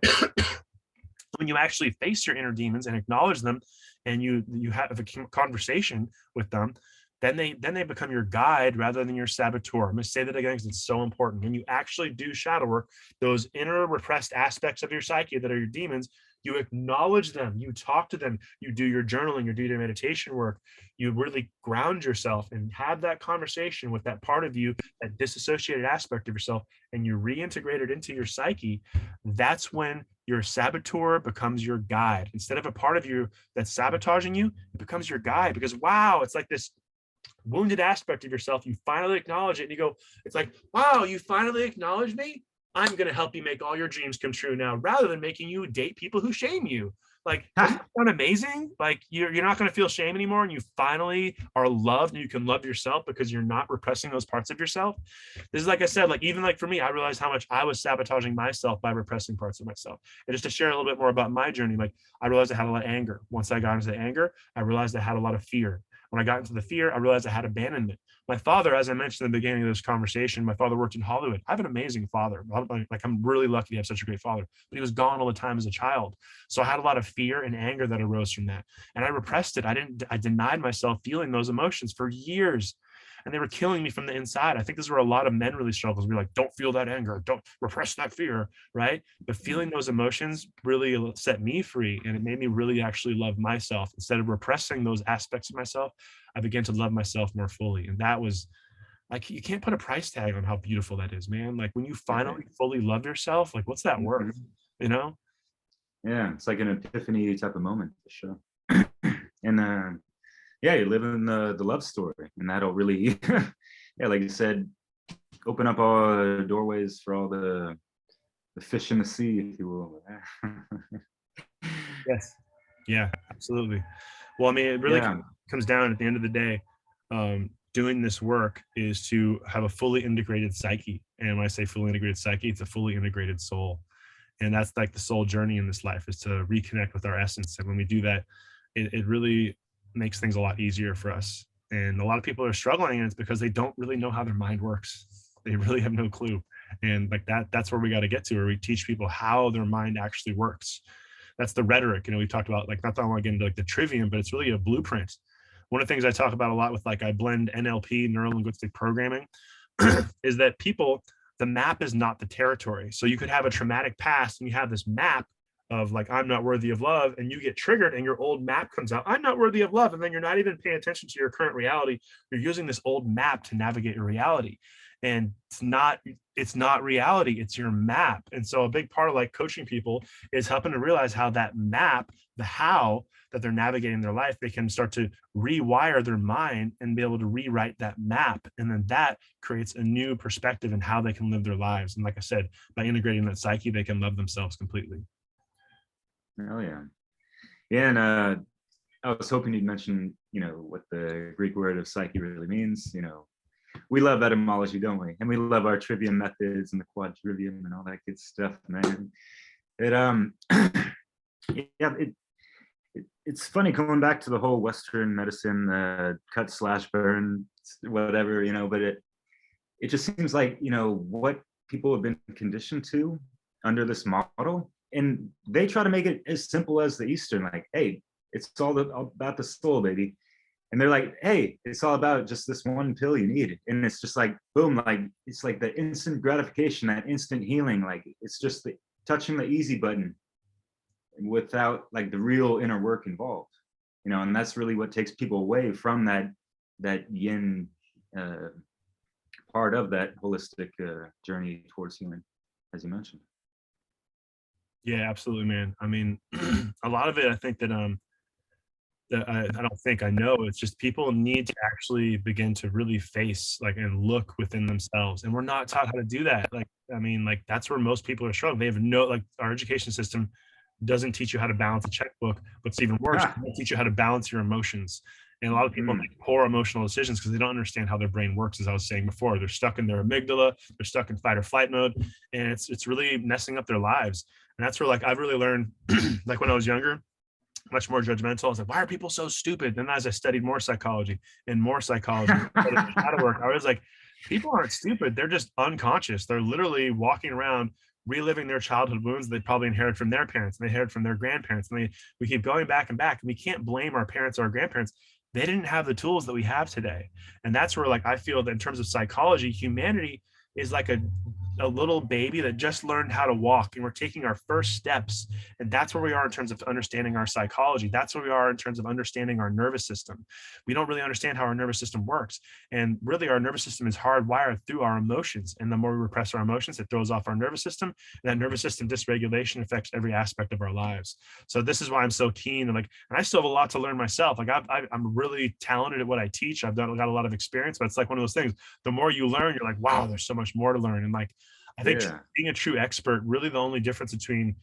When you actually face your inner demons and acknowledge them, and you have a conversation with them, then they become your guide rather than your saboteur. I'm going to say that again because it's so important. When you actually do shadow work, those inner repressed aspects of your psyche that are your demons, you acknowledge them, you talk to them, you do your journaling, you do your meditation work, you really ground yourself and have that conversation with that part of you, that disassociated aspect of yourself, and you reintegrate it into your psyche. That's when your saboteur becomes your guide. Instead of a part of you that's sabotaging you, it becomes your guide. Because wow, it's like this wounded aspect of yourself. You finally acknowledge it, and you go, it's like, wow, you finally acknowledge me. I'm going to help you make all your dreams come true now, rather than making you date people who shame you. Like, doesn't that sound amazing? Like, you're not going to feel shame anymore, and you finally are loved, and you can love yourself because you're not repressing those parts of yourself. This is, like I said, like, even like for me, I realized how much I was sabotaging myself by repressing parts of myself. And just to share a little bit more about my journey, like, I realized I had a lot of anger. Once I got into the anger, I realized I had a lot of fear. When I got into the fear, I realized I had abandonment. My father, as I mentioned in the beginning of this conversation, my father worked in Hollywood. I have an amazing father. Like, I'm really lucky to have such a great father, but he was gone all the time as a child. So I had a lot of fear and anger that arose from that. And I repressed it. I denied myself feeling those emotions for years. And they were killing me from the inside. I think this is where a lot of men really struggle. We're like, don't feel that anger, don't repress that fear, right? But feeling those emotions really set me free, and it made me really actually love myself. Instead of repressing those aspects of myself, I began to love myself more fully. And that was like, you can't put a price tag on how beautiful that is, man. Like, when you finally fully love yourself, like, what's that worth? You know? Yeah, it's like an epiphany type of moment for sure. And yeah, you're living the love story, and that'll really yeah, like you said, open up all the doorways for all the fish in the sea, if you will. Yes. Yeah, absolutely. Well, I mean, it really Yeah, comes down at the end of the day. Doing this work is to have a fully integrated psyche. And when I say fully integrated psyche, it's a fully integrated soul. And that's like the soul journey in this life, is to reconnect with our essence. And when we do that, it really makes things a lot easier for us. And a lot of people are struggling, and it's because they don't really know how their mind works. They really have no clue. And like that's where we got to get to, where we teach people how their mind actually works. That's the rhetoric. We talked about, like, not that I want to get into like the trivium, but it's really a blueprint. One of the things I talk about a lot with, like, I blend NLP, neuro linguistic programming, is that people, the map is not the territory. So you could have a traumatic past and you have this map of like, I'm not worthy of love, and you get triggered and your old map comes out, I'm not worthy of love. And then you're not even paying attention to your current reality. You're using this old map to navigate your reality. And it's not reality, it's your map. And so a big part of like coaching people is helping to realize how that map, the how that they're navigating their life, they can start to rewire their mind and be able to rewrite that map. And then that creates a new perspective in how they can live their lives. And like I said, by integrating that psyche, they can love themselves completely. oh yeah, yeah. And I was hoping you'd mention, what the Greek word of psyche really means. We love etymology, don't we? And we love our trivium methods and the quadrivium and all that good stuff, man. It yeah, it's funny coming back to the whole Western medicine, cut slash burn, whatever, but it just seems like, what people have been conditioned to under this model, and they try to make it as simple as the Eastern, like, hey, it's all about the soul, baby. And they're like, hey, it's all about just this one pill you need. And it's just like, boom, like, it's like the instant gratification, that instant healing. Like, it's just touching the easy button without like the real inner work involved, and that's really what takes people away from that yin part of that holistic journey towards healing, as you mentioned. Yeah, absolutely, man. I mean, a lot of it, I think that I don't think I know. It's just people need to actually begin to really face, like, and look within themselves. And we're not taught how to do that. Like, I mean, like, that's where most people are struggling. They have no, like, our education system doesn't teach you how to balance a checkbook. What's even worse, it doesn't teach you how to balance your emotions. And a lot of people make poor emotional decisions because they don't understand how their brain works. As I was saying before, they're stuck in their amygdala, they're stuck in fight or flight mode, and it's really messing up their lives. And that's where, like, I've really learned, like, when I was younger, much more judgmental. I was like, why are people so stupid? Then as I studied more psychology and more psychology, shadow work, I was like, people aren't stupid. They're just unconscious. They're literally walking around reliving their childhood wounds they probably inherited from their parents, and they inherited from their grandparents. And we keep going back and back. And we can't blame our parents or our grandparents. They didn't have the tools that we have today. And that's where, like, I feel that in terms of psychology, humanity is like a little baby that just learned how to walk, and we're taking our first steps. And that's where we are in terms of understanding our psychology. That's where we are in terms of understanding our nervous system. We don't really understand how our nervous system works. And really, our nervous system is hardwired through our emotions. And the more we repress our emotions, it throws off our nervous system. And that nervous system dysregulation affects every aspect of our lives. So this is why I'm so keen. And I still have a lot to learn myself. Like, I'm really talented at what I teach. Got a lot of experience, but it's like one of those things. The more you learn, you're like, wow, there's so much more to learn. And like, I think being a true expert, really the only difference between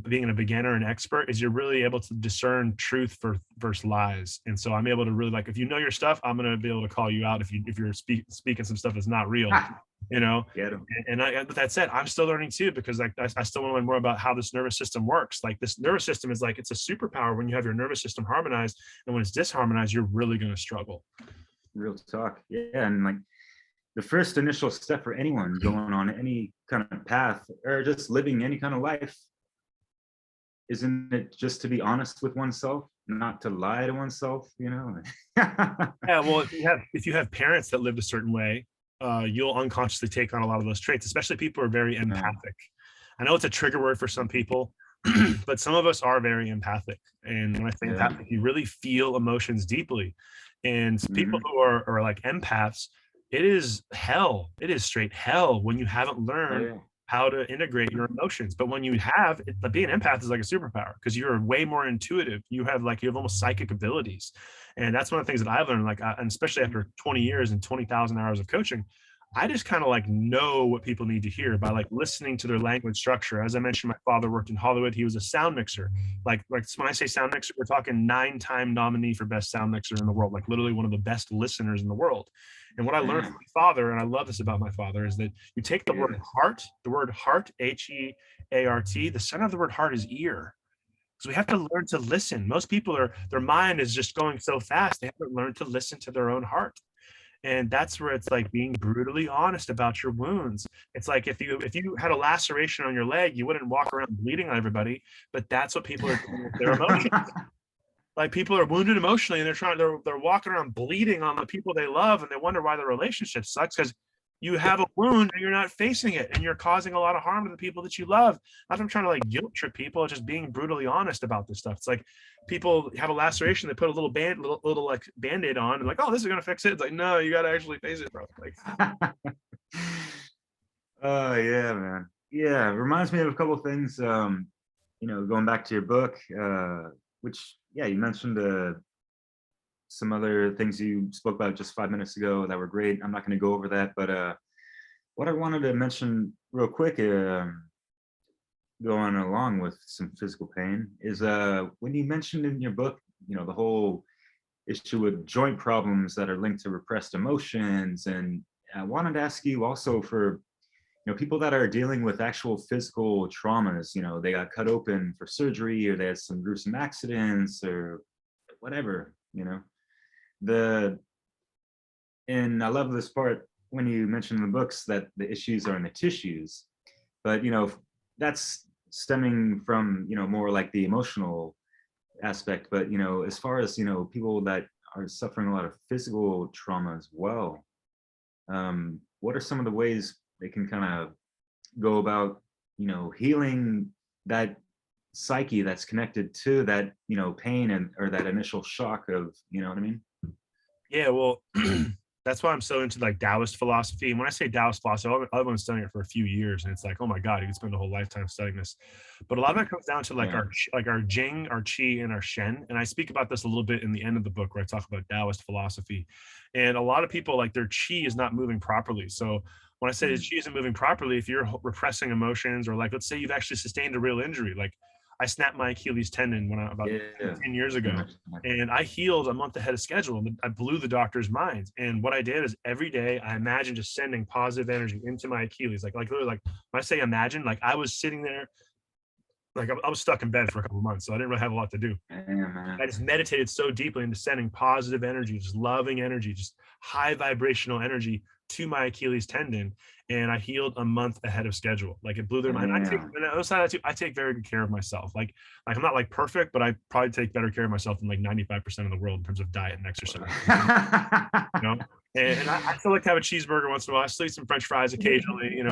being a beginner and expert is you're really able to discern truth versus lies. And so I'm able to really, like, if you know your stuff, I'm going to be able to call you out if you're speaking some stuff that's not real, And with that said, I'm still learning too, because like I still want to learn more about how this nervous system works. Like, this nervous system is like, it's a superpower when you have your nervous system harmonized, and when it's disharmonized, you're really going to struggle. Real talk. Yeah. And like, the first initial step for anyone going on any kind of path or just living any kind of life, isn't it just to be honest with oneself, not to lie to oneself, Yeah, well, if you have parents that lived a certain way, you'll unconsciously take on a lot of those traits, especially people who are very empathic. I know it's a trigger word for some people, but some of us are very empathic. And when I say empathic, you really feel emotions deeply. And people who are like empaths, it is hell. It is straight hell when you haven't learned how to integrate your emotions. But when you have, being an empath is like a superpower, because you're way more intuitive. You have almost psychic abilities. And that's one of the things that I've learned, like, and especially after 20 years and 20,000 hours of coaching, I just kind of like know what people need to hear by like listening to their language structure. As I mentioned, my father worked in Hollywood. He was a sound mixer. Like when I say sound mixer, we're talking 9-time nominee for best sound mixer in the world, like literally one of the best listeners in the world. And what I learned from my father, and I love this about my father, is that you take the word heart, H-E-A-R-T, the center of the word heart is ear. So we have to learn to listen. Most people their mind is just going so fast. They haven't learned to listen to their own heart. And that's where it's like being brutally honest about your wounds. It's like if you had a laceration on your leg, you wouldn't walk around bleeding on everybody, but that's what people are doing with their emotions. Like people are wounded emotionally and they're walking around bleeding on the people they love, and they wonder why their relationship sucks, because you have a wound and you're not facing it, and you're causing a lot of harm to the people that you love. Not that I'm trying to like guilt trip people, just being brutally honest about this stuff. It's like people have a laceration, they put a little like Band-Aid on and like, oh, this is gonna fix it. It's like, no, you gotta actually face it, bro. Like Oh yeah, man. Yeah, it reminds me of a couple of things. Going back to your book, which you mentioned some other things you spoke about just 5 minutes ago that were great. I'm not going to go over that, but what I wanted to mention real quick, going along with some physical pain, is when you mentioned in your book, the whole issue with joint problems that are linked to repressed emotions. And I wanted to ask you also for people that are dealing with actual physical traumas, they got cut open for surgery, or they had some gruesome accidents or whatever, and I love this part when you mention in the books that the issues are in the tissues, but that's stemming from more like the emotional aspect. But as far as people that are suffering a lot of physical trauma as well, what are some of the ways they can kind of go about healing that psyche that's connected to that pain and or that initial shock of what I mean? Yeah, well, that's why I'm so into like Taoist philosophy. And when I say Taoist philosophy, I've been studying it for a few years, and it's like, oh my God, you could spend a whole lifetime studying this. But a lot of it comes down to like our Jing, our Qi, and our Shen. And I speak about this a little bit in the end of the book where I talk about Taoist philosophy. And a lot of people, like, their Qi is not moving properly. So when I say the Qi isn't moving properly, if you're repressing emotions, or like, let's say you've actually sustained a real injury, like I snapped my Achilles tendon when about 10 years ago, and I healed a month ahead of schedule. And I blew the doctor's minds. And what I did is every day I imagined just sending positive energy into my Achilles. Like literally, like when I say imagine, like I was sitting there, like I was stuck in bed for a couple of months, so I didn't really have a lot to do. I just meditated so deeply into sending positive energy, just loving energy, just high vibrational energy to my Achilles tendon, and I healed a month ahead of schedule. Like it blew their mind. I take very good care of myself. Like I'm not like perfect, but I probably take better care of myself than like 95% of the world in terms of diet and exercise. And I still like to have a cheeseburger once in a while. I still eat some French fries occasionally,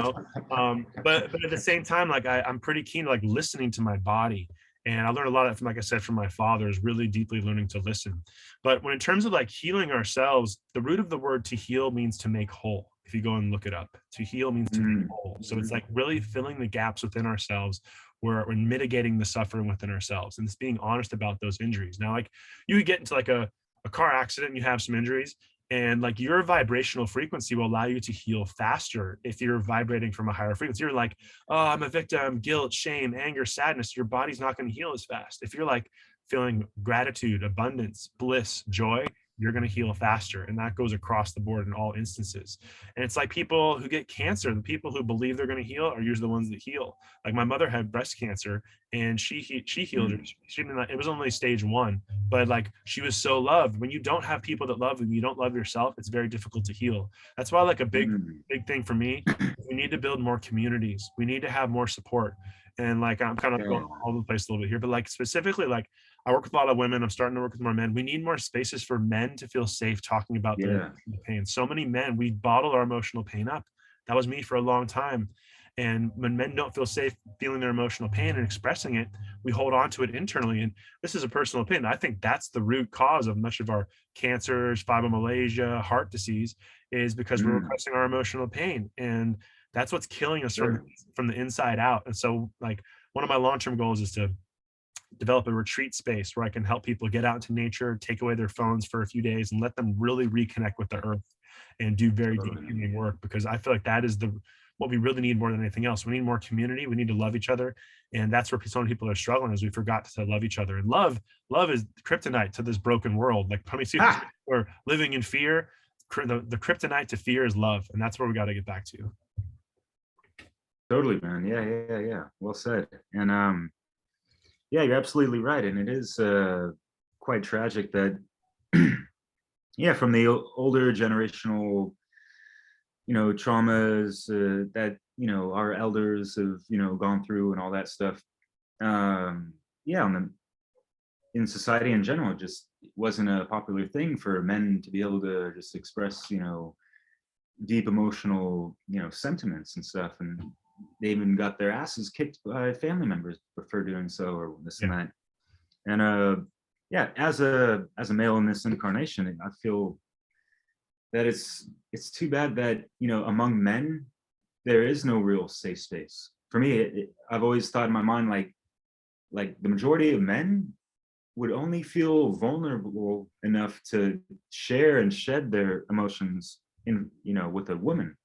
but at the same time, like I'm pretty keen to like listening to my body. And I learned a lot of, like I said, from my father, is really deeply learning to listen. But when in terms of like healing ourselves, the root of the word to heal means to make whole. If you go and look it up, to heal means to make whole. So it's like really filling the gaps within ourselves, where we're mitigating the suffering within ourselves, and it's being honest about those injuries. Now, like you could get into like a car accident and you have some injuries, and like your vibrational frequency will allow you to heal faster if you're vibrating from a higher frequency. You're like, oh, I'm a victim, guilt, shame, anger, sadness. Your body's not going to heal as fast. If you're like feeling gratitude, abundance, bliss, joy, you're going to heal faster. And that goes across the board in all instances. And it's like people who get cancer, the people who believe they're going to heal are usually the ones that heal. Like my mother had breast cancer, and she healed. It was only stage 1, but like she was so loved. When you don't have people that love you, you don't love yourself, it's very difficult to heal. That's why like a big thing for me, we need to build more communities. We need to have more support. And like I'm kind of going all over the place a little bit here, but like specifically, like I work with a lot of women. I'm starting to work with more men. We need more spaces for men to feel safe talking about their pain. So many men, we bottle our emotional pain up. That was me for a long time. And when men don't feel safe feeling their emotional pain and expressing it, we hold on to it internally. And this is a personal opinion. I think that's the root cause of much of our cancers, fibromyalgia, heart disease, is because we're repressing our emotional pain. And that's what's killing us from the inside out. And so like one of my long-term goals is to develop a retreat space where I can help people get out into nature, take away their phones for a few days, and let them really reconnect with the earth and do very deep Totally. healing work, because I feel like that is the what we really need more than anything else. We need more community. We need to love each other. And that's where so many people are struggling, is we forgot to love each other. And love is kryptonite to this broken world. Like, let me see, Ah, we're living in fear. The kryptonite to fear is love. And that's where we got to get back to. totally, man. Yeah. Well said. And yeah, you're absolutely right. And it is quite tragic that yeah, from the older generational, traumas that, our elders have, gone through and all that stuff. Yeah, in society in general, it just wasn't a popular thing for men to be able to just express, deep emotional, sentiments and stuff. And they even got their asses kicked by family members for doing so, or this and Yeah. that. And yeah, as a male in this incarnation, I feel that it's too bad that, among men there is no real safe space. For me, I've always thought in my mind, like the majority of men would only feel vulnerable enough to share and shed their emotions in, with a woman,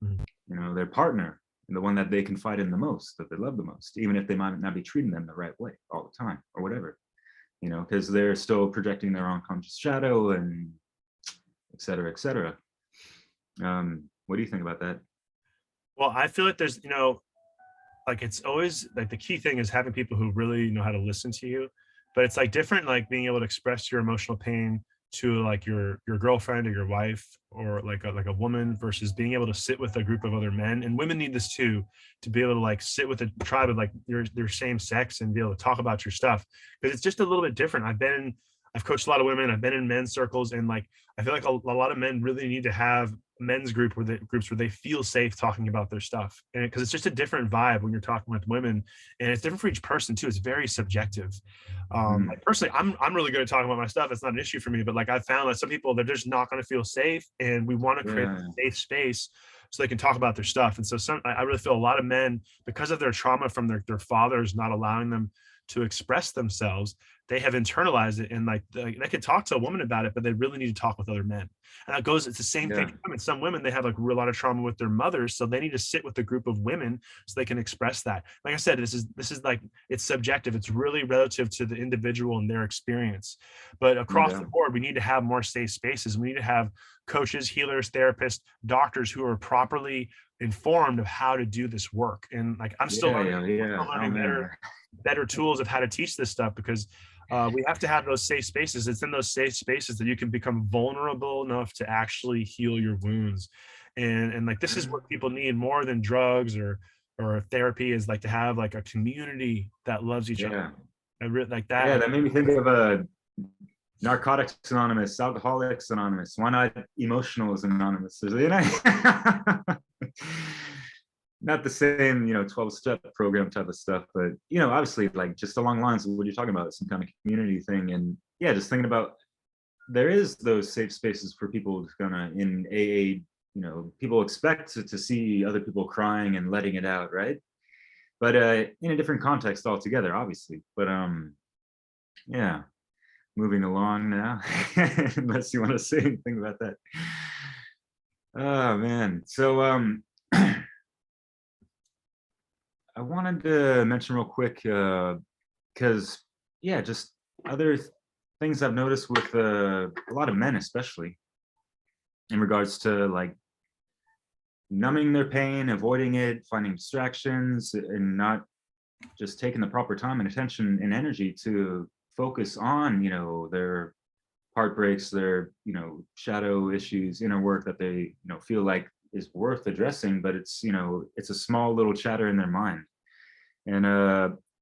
Mhm. their partner, and the one that they confide in the most, that they love the most, even if they might not be treating them the right way all the time or whatever, because they're still projecting their unconscious shadow and et cetera, et cetera. What do you think about that? Well, I feel like there's, like, it's always like the key thing is having people who really know how to listen to you. But it's like different, like being able to express your emotional pain to like your girlfriend or your wife, or like a woman, versus being able to sit with a group of other men. And women need this too, to be able to like sit with a tribe of like your same sex and be able to talk about your stuff, because it's just a little bit different. I've coached a lot of women. I've been in men's circles, and like I feel like a lot of men really need to have men's groups where they feel safe talking about their stuff. And because it's just a different vibe when you're talking with women, and it's different for each person too. It's very subjective. Mm, Like personally, I'm really good at talking about my stuff. It's not an issue for me. But like I found that some people, they're just not going to feel safe, and we want to create yeah, a safe space so they can talk about their stuff. And so I really feel a lot of men, because of their trauma from their fathers not allowing them to express themselves, they have internalized it, and like they can talk to a woman about it, but they really need to talk with other men. And it's the same thing yeah, for women. Some women, they have like a lot of trauma with their mothers, so they need to sit with a group of women so they can express that. Like I said, this is like, it's subjective. It's really relative to the individual and their experience. But no across the doubt. board, we need to have more safe spaces. We need to have coaches, healers, therapists, doctors who are properly informed of how to do this work. And like I'm still learning, Yeah. Oh man. better tools of how to teach this stuff, because we have to have those safe spaces. It's in those safe spaces that you can become vulnerable enough to actually heal your wounds. And like this is what people need more than drugs or therapy, is like to have like a community that loves each other. Yeah. Like Yeah, that. that made me think of Narcotics Anonymous, Alcoholics Anonymous. Why not Emotionals Anonymous? Not the same, 12-step program type of stuff, but obviously, like, just along the lines of what you're talking about, some kind of community thing. And yeah, just thinking about, there is those safe spaces for people to kind of in AA. People expect to see other people crying and letting it out, right? But in a different context altogether, obviously. But yeah, moving along now, unless you want to say anything about that. Oh man. So I wanted to mention real quick, because yeah, just other things I've noticed with a lot of men, especially in regards to like numbing their pain, avoiding it, finding distractions, and not just taking the proper time and attention and energy to focus on, their heartbreaks, their, shadow issues, inner work that they, feel like is worth addressing, but it's a small little chatter in their mind. And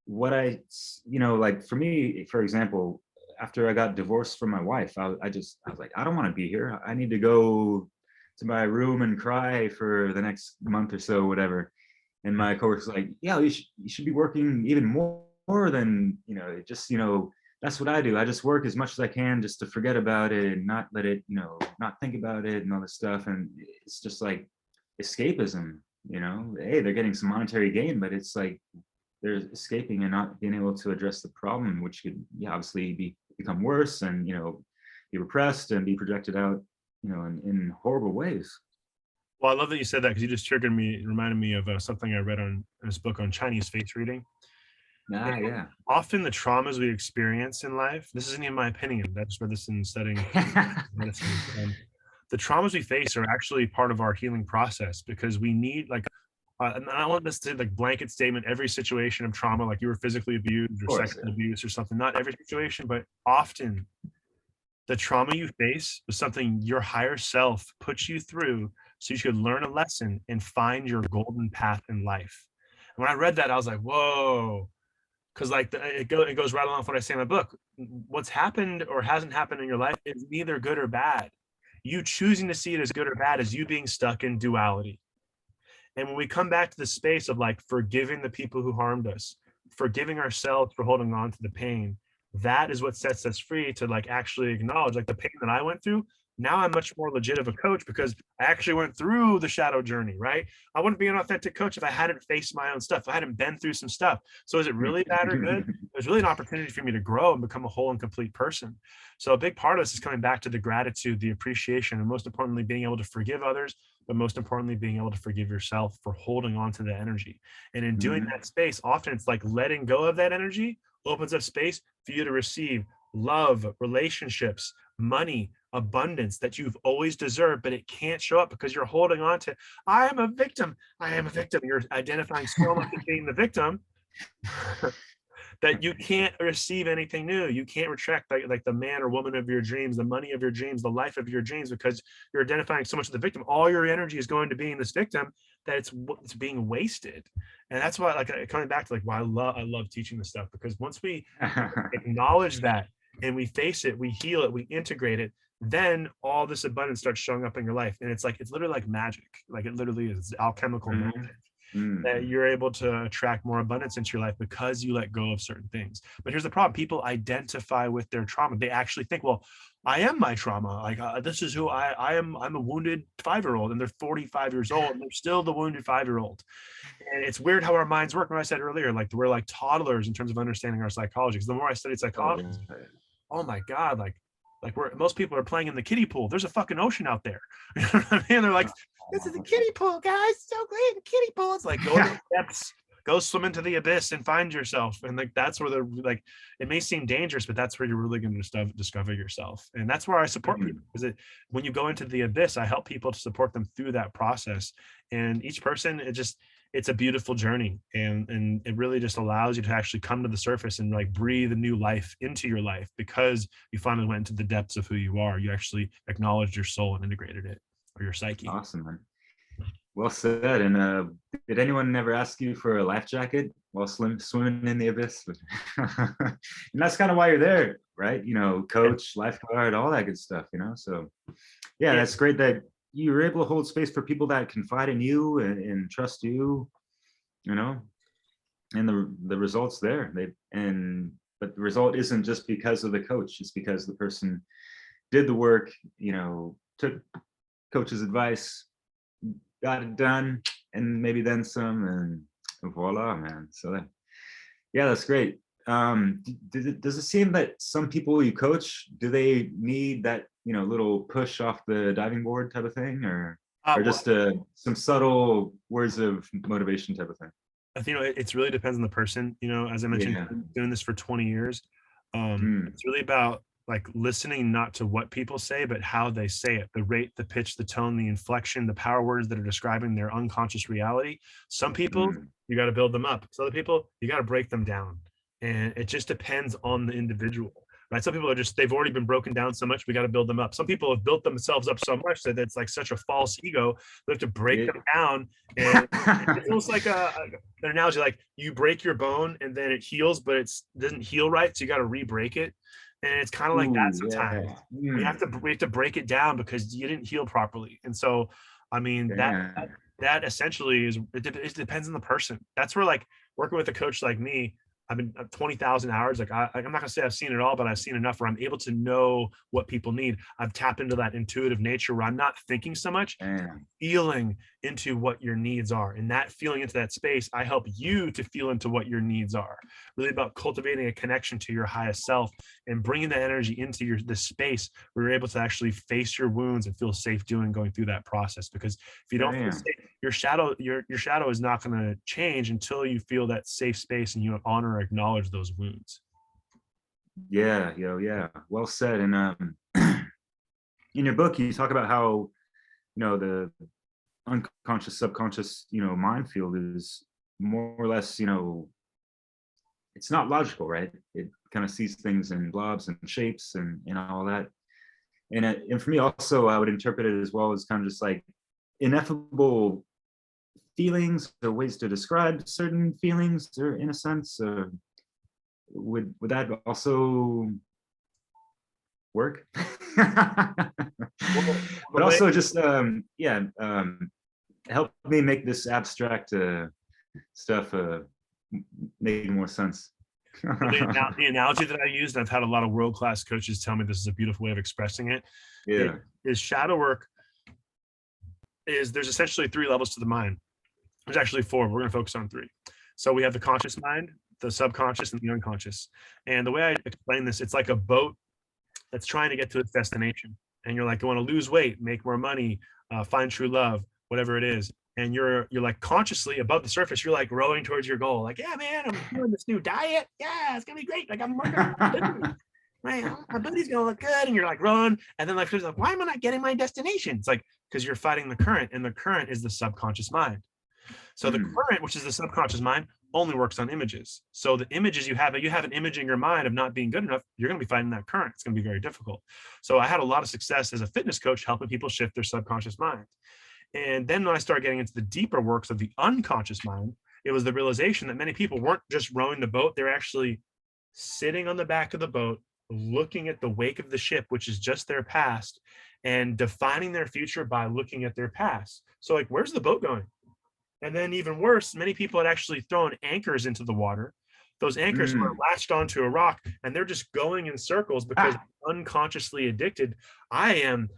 what like for me, for example, after I got divorced from my wife, I was like, I don't want to be here. I need to go to my room and cry for the next month or so, whatever. And my coworker's like, yeah, you should be working even more than, just, that's what I do. I just work as much as I can just to forget about it and not let it, not think about it and all this stuff. And it's just like escapism, hey, they're getting some monetary gain, but it's like they're escaping and not being able to address the problem, which could, yeah, obviously become worse and, be repressed and be projected out, in horrible ways. Well, I love that you said that, because you just reminded me of something I read in this book on Chinese face reading. Ah, And yeah. often the traumas we experience in life, this isn't even my opinion, I just read this in studying medicine. The traumas we face are actually part of our healing process, because we need, like, and I want this to be like blanket statement, every situation of trauma, like you were physically abused or Of course, sexual abuse or something, not every situation, but often the trauma you face was something your higher self puts you through so you could learn a lesson and find your golden path in life. And when I read that, I was like, whoa. Because like it goes right along with what I say in my book. What's happened or hasn't happened in your life is neither good or bad. You choosing to see it as good or bad is you being stuck in duality. And when we come back to the space of like forgiving the people who harmed us, forgiving ourselves for holding on to the pain, that is what sets us free to like actually acknowledge like the pain that I went through. Now I'm much more legit of a coach because I actually went through the shadow journey, right? I wouldn't be an authentic coach if I hadn't faced my own stuff, if I hadn't been through some stuff. So is it really bad or good? It was really an opportunity for me to grow and become a whole and complete person. So a big part of this is coming back to the gratitude, the appreciation, and most importantly, being able to forgive others, but most importantly, being able to forgive yourself for holding on to the energy. And in doing that space, often it's like letting go of that energy opens up space for you to receive love, relationships, money, abundance that you've always deserved, but it can't show up because you're holding on to, I am a victim. I am a victim. You're identifying so much as being the victim that you can't receive anything new. You can't attract like the man or woman of your dreams, the money of your dreams, the life of your dreams, because you're identifying so much as the victim. All your energy is going to being this victim that it's being wasted. And that's why, like, coming back to like why I love teaching this stuff, because once we acknowledge that and we face it, we heal it, we integrate it, then all this abundance starts showing up in your life. And it's literally like magic. Like it literally is alchemical magic. That you're able to attract more abundance into your life because you let go of certain things. But here's the problem. People identify with their trauma. They actually think, well, I am my trauma. Like this is who I am. I'm a wounded 5-year-old, and they're 45 years old and they're still the wounded 5-year-old. And it's weird how our minds work. When I said earlier, like we're like toddlers in terms of understanding our psychology. Because the more I studied psychology, oh my God, like most people are playing in the kiddie pool. There's a fucking ocean out there. You know what I mean? They're like, this is the kiddie pool, guys. It's so great. The kiddie pool. It's like, go to the depths, go swim into the abyss and find yourself. And like, that's where like, it may seem dangerous, but that's where you're really going to discover yourself. And that's where I support people, because when you go into the abyss, I help people to support them through that process. And each person, it's a beautiful journey. And it really just allows you to actually come to the surface and like breathe a new life into your life, because you finally went into the depths of who you are. You actually acknowledged your soul and integrated it, or your psyche. Awesome, man. Well said. And did anyone ever ask you for a life jacket while swimming in the abyss? And that's kind of why you're there, right? Coach, lifeguard, all that good stuff, So yeah, that's great that you were able to hold space for people that confide in you and trust you, and the results there. But the result isn't just because of the coach. It's because the person did the work, took coach's advice, got it done, and maybe then some, and voila, man. So yeah, that's great. Does it seem that some people you coach, do they need that little push off the diving board type of thing, or just some subtle words of motivation type of thing? I think it's really depends on the person. As I mentioned, doing this for 20 years, it's really about like listening not to what people say, but how they say it, the rate, the pitch, the tone, the inflection, the power words that are describing their unconscious reality. Some people, you got to build them up. Some other people, you got to break them down. And it just depends on the individual, right? Some people they've already been broken down so much, we got to build them up. Some people have built themselves up so much that it's like such a false ego, they have to break them down. And it's almost like an analogy, like you break your bone and then it heals, but it doesn't heal right. So you got to re-break it. And it's kind of like that sometimes. We have to break it down because you didn't heal properly. And so, I mean, that essentially it depends on the person. That's where like working with a coach like me, I've been 20,000 hours. Like I'm not gonna say I've seen it all, but I've seen enough where I'm able to know what people need. I've tapped into that intuitive nature where I'm not thinking so much, Man. feeling into what your needs are. And that feeling into that space, I help you to feel into what your needs are. Really about cultivating a connection to your highest self and bringing that energy into the space where you're able to actually face your wounds and feel safe going through that process. Because if you don't feel Man. safe, your shadow is not going to change until you feel that safe space and you honor or acknowledge those wounds. Yeah, yeah. Well said. And in your book, you talk about how, the unconscious, subconscious, mind field is more or less, it's not logical, right? It kind of sees things in blobs and shapes and all that. And for me also, I would interpret it as well as kind of just like ineffable feelings or ways to describe certain feelings, or in a sense, would that also work? Well, But also just help me make this abstract stuff make more sense. the analogy that I used, and I've had a lot of world-class coaches tell me this is a beautiful way of expressing it, Yeah. is shadow work there's essentially 3 levels to the mind. There's actually 4. We're going to focus on 3. So we have the conscious mind, the subconscious, and the unconscious. And the way I explain this, it's like a boat that's trying to get to its destination. And you're like, I want to lose weight, make more money, find true love, whatever it is. And you're like consciously above the surface, you're like rowing towards your goal. Like, yeah, man, I'm doing this new diet. Yeah, it's gonna be great. Like I'm working on my body's gonna look good. And you're like run. And then like, why am I not getting my destination? It's like, because you're fighting the current, and the current is the subconscious mind. So the current, which is the subconscious mind, only works on images. So the images you have an image in your mind of not being good enough, you're going to be fighting that current. It's going to be very difficult. So I had a lot of success as a fitness coach helping people shift their subconscious mind. And then when I started getting into the deeper works of the unconscious mind, it was the realization that many people weren't just rowing the boat, they're actually sitting on the back of the boat, looking at the wake of the ship, which is just their past, and defining their future by looking at their past. So like, where's the boat going? And then even worse, many people had actually thrown anchors into the water. Those anchors were latched onto a rock, and they're just going in circles because unconsciously addicted. I am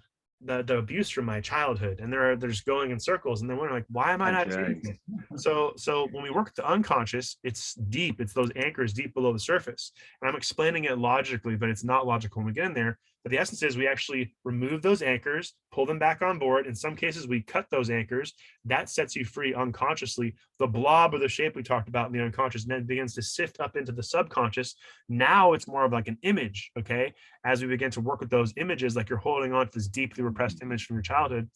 the abuse from my childhood, and they're just going in circles, and then we're like, why am I not changing it? So when we work with the unconscious, it's deep. It's those anchors deep below the surface. And I'm explaining it logically, but it's not logical when we get in there. But the essence is we actually remove those anchors, pull them back on board. In some cases, we cut those anchors. That sets you free unconsciously. The blob or the shape we talked about in the unconscious then begins to sift up into the subconscious. Now it's more of like an image, okay? As we begin to work with those images, like you're holding on to this deeply repressed image from your childhood,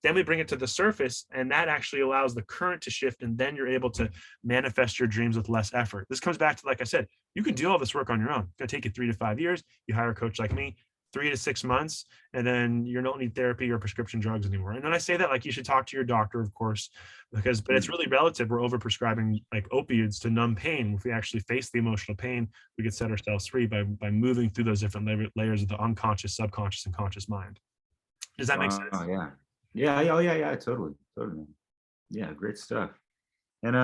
then we bring it to the surface, and that actually allows the current to shift, and then you're able to manifest your dreams with less effort. This comes back to, like I said, you can do all this work on your own. It's going to take you 3 to 5 years. You hire a coach like me, 3 to 6 months, and then you don't need therapy or prescription drugs anymore. And then I say that like you should talk to your doctor, of course, but it's really relative. We're overprescribing like opioids to numb pain. If we actually face the emotional pain, we could set ourselves free by moving through those different layers of the unconscious, subconscious, and conscious mind. Does that make sense? Oh yeah, totally. Yeah, great stuff. And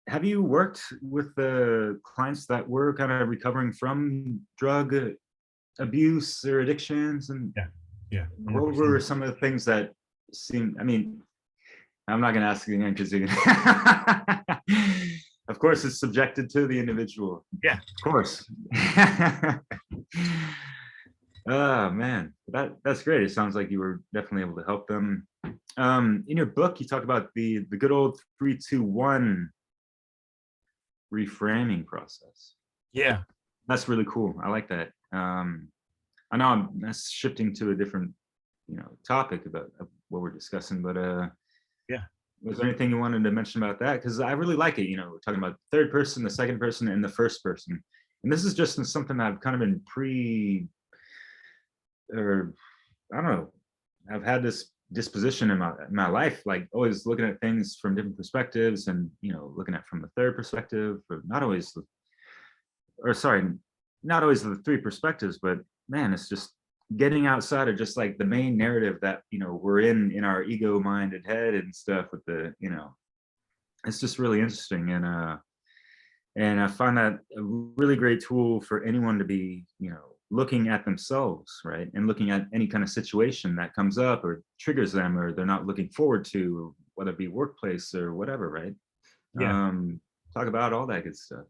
have you worked with the clients that were kind of recovering from drug abuse or addictions? And yeah, what were some of the things that seemed, I mean, I'm not going to ask you again because of course it's subjected to the individual. Yeah, of course. Oh man, that's great. It sounds like you were definitely able to help them. In your book, you talk about the good old 3-2-1 reframing process. Yeah, that's really cool. I like that. I know I'm shifting to a different, topic about what we're discussing, but yeah. Was there anything you wanted to mention about that? Because I really like it. We're talking about the third person, the second person, and the first person, and this is just something I've kind of been or I don't know, I've had this disposition in my life, like always looking at things from different perspectives, and looking at from the third perspective, but not always the 3 perspectives, but man, it's just getting outside of just like the main narrative that we're in our ego minded head and stuff with the it's just really interesting. And I find that a really great tool for anyone to be, looking at themselves, right? And looking at any kind of situation that comes up or triggers them or they're not looking forward to, whether it be workplace or whatever, right? Yeah. Um, Talk about all that good stuff.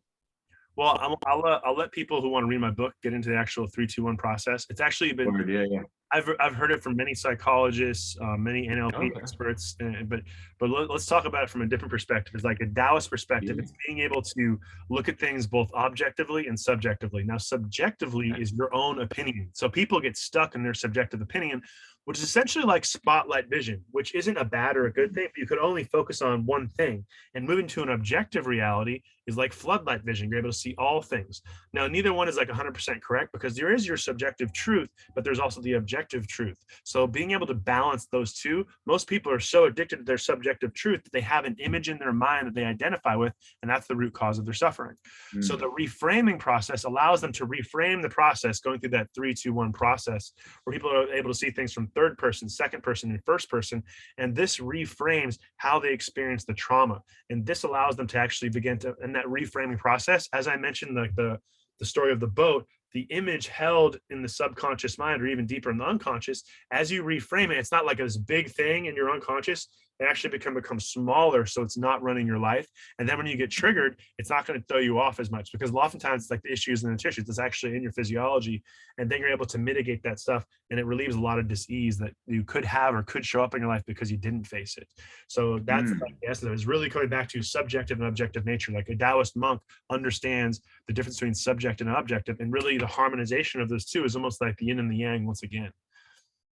Well, I'll let people who want to read my book get into the actual 3-2-1 process. It's actually been Word, yeah, yeah. I've heard it from many psychologists, many NLP Okay. experts, but let's talk about it from a different perspective. It's like a Taoist perspective. Yeah. It's being able to look at things both objectively and subjectively. Now, subjectively Okay. is your own opinion. So people get stuck in their subjective opinion, which is essentially like spotlight vision, which isn't a bad or a good thing, but you could only focus on one thing. And moving to an objective reality is like floodlight vision. You're able to see all things. Now, neither one is like 100% correct because there is your subjective truth, but there's also the objective truth. So being able to balance those two, most people are so addicted to their subjective truth that they have an image in their mind that they identify with, and that's the root cause of their suffering. So the reframing process allows them to reframe the process, going through that 3-2-1 process, where people are able to see things from third person, second person, and first person. And this reframes how they experience the trauma. And this allows them to actually begin to, in that reframing process, as I mentioned, like the story of the boat, the image held in the subconscious mind or even deeper in the unconscious, as you reframe it, it's not like this big thing in your unconscious. It actually becomes smaller, so it's not running your life. And then when you get triggered, it's not going to throw you off as much because oftentimes it's like the issues in the tissues. It's actually in your physiology, and then you're able to mitigate that stuff, and it relieves a lot of dis-ease that you could have or could show up in your life because you didn't face it. So that's like the essence of it, is really coming back to subjective and objective nature. Like a Taoist monk understands the difference between subjective and objective, and really the harmonization of those two is almost like the yin and the yang once again.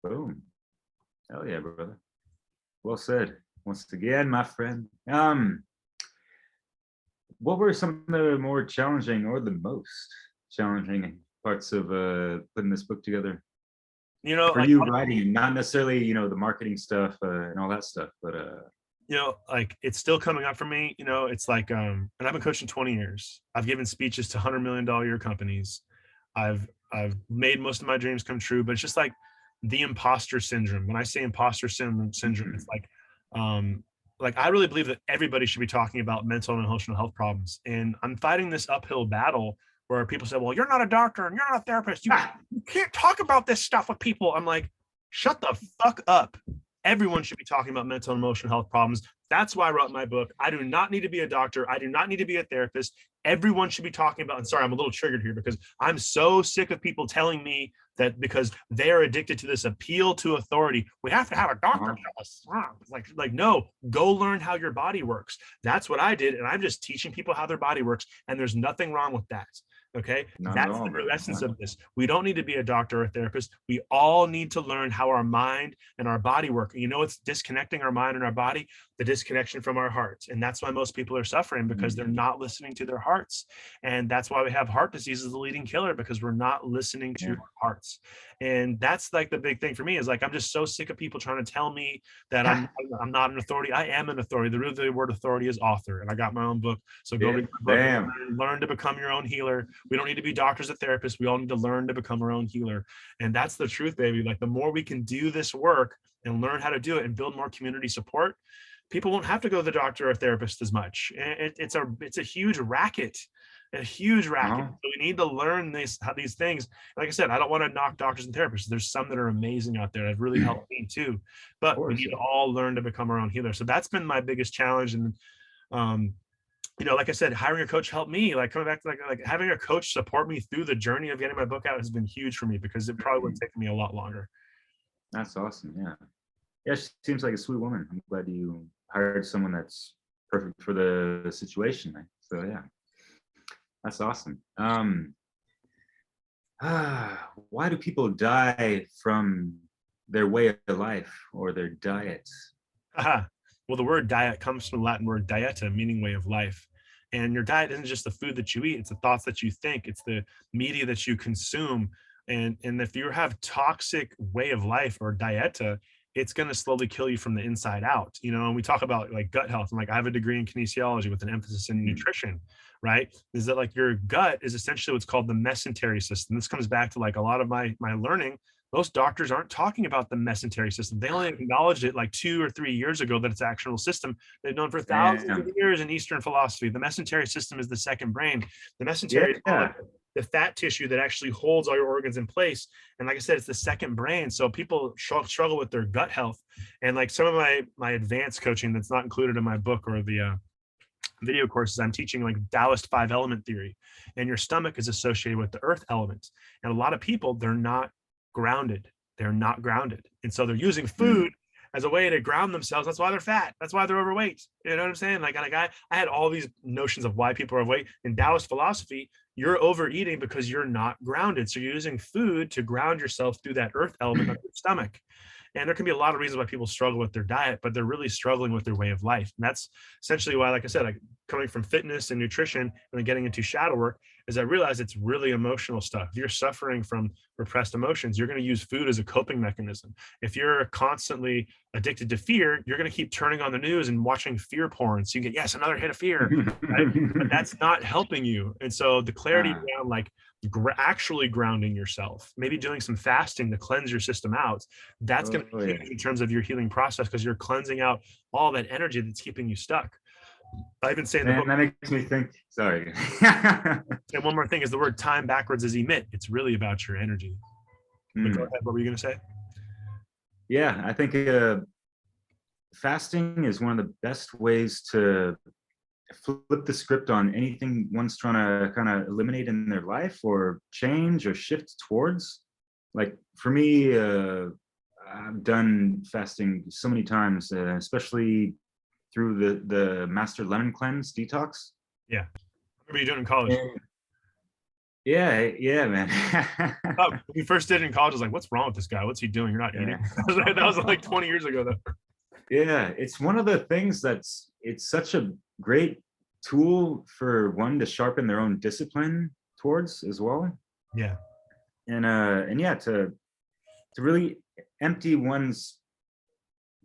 Boom. Hell yeah, brother. Well said. Once again, my friend. What were some of the more challenging or the most challenging parts of putting this book together? For Like you writing, not necessarily, the marketing stuff and all that stuff, but like it's still coming up for me. It's like and I've been coaching 20 years. I've given speeches to $100 million a year companies. I've made most of my dreams come true, but it's just like the imposter syndrome. When I say imposter syndrome, it's like I really believe that everybody should be talking about mental and emotional health problems. And I'm fighting this uphill battle where people say, well, you're not a doctor and you're not a therapist. You can't talk about this stuff with people. I'm like, shut the fuck up. Everyone should be talking about mental and emotional health problems. That's why I wrote my book. I do not need to be a doctor. I do not need to be a therapist. Everyone should be talking about, and sorry, I'm a little triggered here because I'm so sick of people telling me that because they're addicted to this appeal to authority, we have to have a doctor tell us. Like, no, go learn how your body works. That's what I did. And I'm just teaching people how their body works. And there's nothing wrong with that. Okay. That's the real essence of this. We don't need to be a doctor or a therapist. We all need to learn how our mind and our body work. It's disconnecting our mind and our body, the disconnection from our hearts. And that's why most people are suffering, because they're not listening to their hearts. And that's why we have heart disease as the leading killer, because we're not listening to our hearts. And that's like the big thing for me, is like, I'm just so sick of people trying to tell me that I'm not an authority. I am an authority. The root of the word authority is author. And I got my own book. So go read my book, learn to become your own healer. We don't need to be doctors or therapists. We all need to learn to become our own healer. And that's the truth, baby. Like the more we can do this work and learn how to do it and build more community support, people won't have to go to the doctor or therapist as much. It's a huge racket. So we need to learn how these things. Like I said, I don't want to knock doctors and therapists. There's some that are amazing out there that have really helped me too. But we need to all learn to become our own healer. So that's been my biggest challenge. And like I said, hiring a coach helped me. Like coming back to like having a coach support me through the journey of getting my book out has been huge for me, because it probably would take me a lot longer. That's awesome. Yeah, she seems like a sweet woman. I'm glad you hired someone that's perfect for the situation. So yeah, that's awesome. Why do people die from their way of life or their diets? Well, the word diet comes from the Latin word dieta, meaning way of life. And your diet isn't just the food that you eat, it's the thoughts that you think, it's the media that you consume. And if you have toxic way of life or dieta, it's going to slowly kill you from the inside out. And we talk about like gut health, and like I have a degree in kinesiology with an emphasis in nutrition, right? Is that like your gut is essentially what's called the mesentery system. This comes back to like a lot of my learning most doctors aren't talking about the mesentery system. They only acknowledged it like 2 or 3 years ago that it's an actual system. They've known for thousands of Damn. years in Eastern philosophy. The mesentery system is the second brain. The mesentery is all Yeah. like the fat tissue that actually holds all your organs in place. And like I said, it's the second brain. So people struggle with their gut health. And like some of my advanced coaching that's not included in my book or the video courses, I'm teaching like Taoist 5 element theory, and your stomach is associated with the earth element. And a lot of people, they're not grounded. They're not grounded. And so they're using Mm. food as a way to ground themselves. That's why they're fat. That's why they're overweight. You know what I'm saying? Like I had all these notions of why people are overweight. In Taoist philosophy, you're overeating because you're not grounded. So you're using food to ground yourself through that earth element of your stomach. And there can be a lot of reasons why people struggle with their diet, but they're really struggling with their way of life. And that's essentially why, like I said, like coming from fitness and nutrition and then getting into shadow work, is I realized it's really emotional stuff. If you're suffering from repressed emotions, you're going to use food as a coping mechanism. If you're constantly addicted to fear, you're going to keep turning on the news and watching fear porn. So you get, yes, another hit of fear, right? But that's not helping you. And so the clarity around like actually grounding yourself, maybe doing some fasting to cleanse your system out, that's going to Oh, be yeah. huge in terms of your healing process, because you're cleansing out all that energy that's keeping you stuck. I even say in the Man, book, that makes me think. Sorry. and one more thing is the word time backwards is emit. It's really about your energy. But go Mm. ahead. What were you going to say? Yeah, I think fasting is one of the best ways to flip the script on anything one's trying to kind of eliminate in their life or change or shift towards. Like for me, I've done fasting so many times, especially through the Master Lemon Cleanse detox. Yeah. What were you doing in college? And yeah, man. Oh, when we first did it in college, I was like, what's wrong with this guy? What's he doing? You're not eating. Yeah. That was like 20 years ago, though. Yeah, it's one of the things it's such a great tool for one to sharpen their own discipline towards as well. Yeah. And yeah, to really empty one's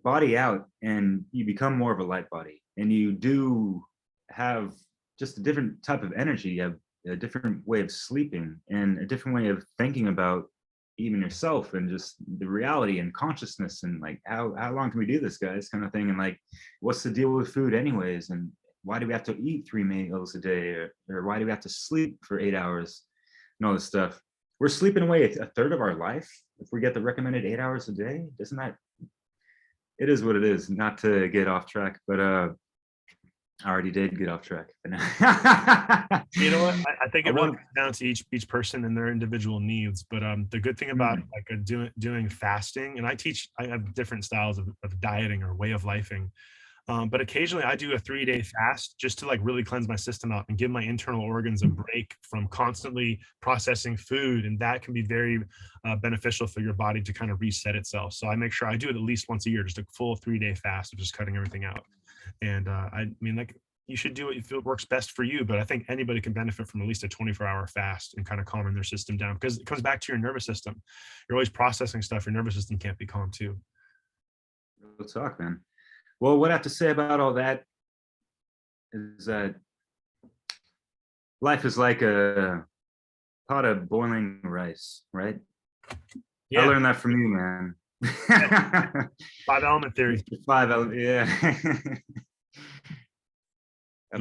body out, and you become more of a light body, and you do have just a different type of energy. You have a different way of sleeping and a different way of thinking about even yourself and just the reality and consciousness, and like how long can we do this, guys, kind of thing. And like, what's the deal with food anyways, and why do we have to eat 3 meals a day, or why do we have to sleep for 8 hours and all this stuff. We're sleeping away a third of our life if we get the recommended 8 hours a day. Doesn't that, it is what it is. Not to get off track, but I already did get off track. You know what? I think I it really want, comes down to each person and their individual needs. But the good thing about like doing fasting, and I have different styles of dieting or way of lifing. But occasionally I do a 3-day fast just to like really cleanse my system out and give my internal organs a break from constantly processing food. And that can be very beneficial for your body to kind of reset itself. So I make sure I do it at least once a year, just a full 3-day fast of just cutting everything out. And I mean, like, you should do what you feel works best for you. But I think anybody can benefit from at least a 24-hour fast and kind of calming their system down, because it comes back to your nervous system. You're always processing stuff. Your nervous system can't be calm too. real talk, man. Well, what I have to say about all that is that life is like a pot of boiling rice, right? I Yeah. learned that from you, man. 5 element theory. Yeah. I don't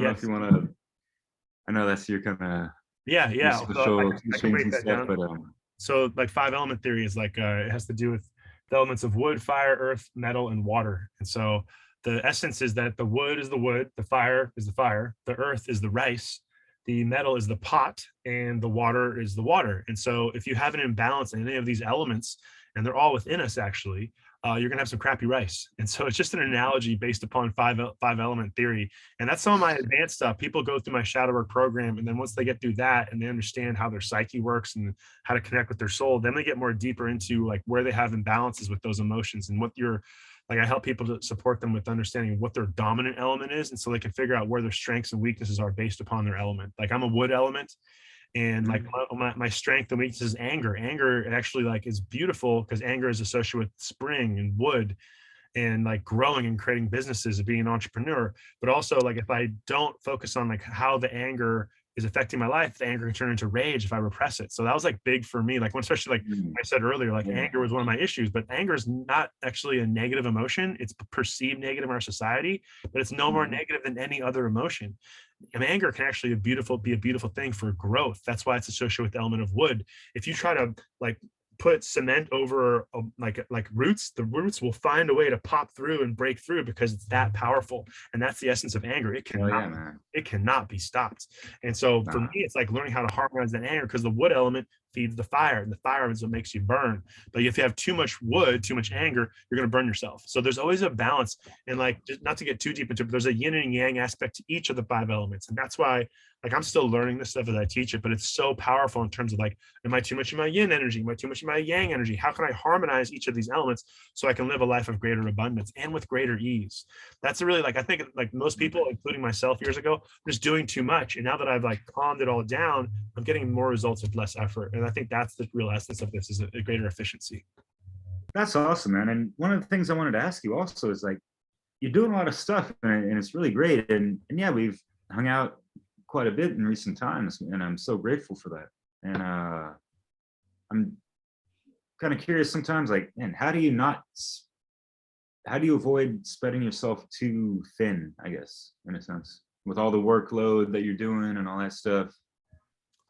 know if Yes. you want to. I know that's your kind of Yeah. So I can teachings break and that stuff, down. but So like 5 element theory is like it has to do with the elements of wood, fire, earth, metal, and water. And so the essence is that the wood is the wood, the fire is the fire, the earth is the rice, the metal is the pot, and the water is the water. And so if you have an imbalance in any of these elements, and they're all within us actually, you're gonna have some crappy rice. And so it's just an analogy based upon five element theory. And that's some of my advanced stuff. People go through my shadow work program, and then once they get through that and they understand how their psyche works and how to connect with their soul, then they get more deeper into like where they have imbalances with those emotions and what your, like, I help people to support them with understanding what their dominant element is, and so they can figure out where their strengths and weaknesses are based upon their element. Like I'm a wood element, and like my strength and weakness is anger. Anger actually like is beautiful because anger is associated with spring and wood and like growing and creating businesses and being an entrepreneur. But also like if I don't focus on like how the anger is affecting my life, the anger can turn into rage if I repress it. So that was like big for me. Like when, especially like Mm, I said earlier, like yeah. anger was one of my issues, but anger is not actually a negative emotion. It's perceived negative in our society, but it's no more Mhm. negative than any other emotion. And anger can actually be a beautiful thing for growth. That's why it's associated with the element of wood. If you try to like put cement over like roots, the roots will find a way to pop through and break through because it's that powerful. And that's the essence of anger. Oh yeah, man. It cannot be stopped. And so for me, Nah. it's like learning how to harmonize that anger, because the wood element feeds the fire, and the fire is what makes you burn. But if you have too much wood, too much anger, you're going to burn yourself. So there's always a balance. And like, just not to get too deep into it, but there's a yin and yang aspect to each of the five elements. And that's why, like, I'm still learning this stuff as I teach it, but it's so powerful in terms of like, am I too much in my yin energy? Am I too much in my yang energy? How can I harmonize each of these elements so I can live a life of greater abundance and with greater ease? That's really like, I think like most people, including myself years ago, just doing too much. And now that I've like calmed it all down, I'm getting more results with less effort. And I think that's the real essence of this, is a greater efficiency. That's awesome, man. And one of the things I wanted to ask you also is like, you're doing a lot of stuff, and it's really great. And yeah, we've hung out quite a bit in recent times, and I'm so grateful for that. And I'm kind of curious sometimes, like, man, how do you avoid spreading yourself too thin, I guess, in a sense, with all the workload that you're doing and all that stuff,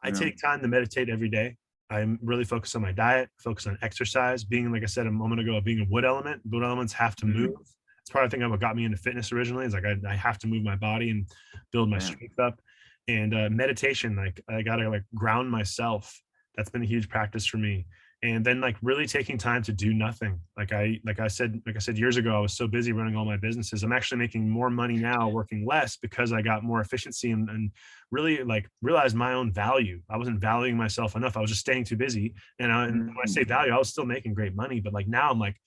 I you know? take time to meditate every day. I'm really focused on my diet, focused on exercise, being, like I said a moment ago, being a wood element. Wood elements have to move. Mm, It's part of the thing what got me into fitness originally. Is like I have to move my body and build my yeah. strength up. And meditation, like I gotta like ground myself. That's been a huge practice for me. And then like really taking time to do nothing. Like I said years ago, I was so busy running all my businesses. I'm actually making more money now working less because I got more efficiency and really like realized my own value. I wasn't valuing myself enough. I was just staying too busy. And when I say Mm, value, I was still making great money, but like now I'm like,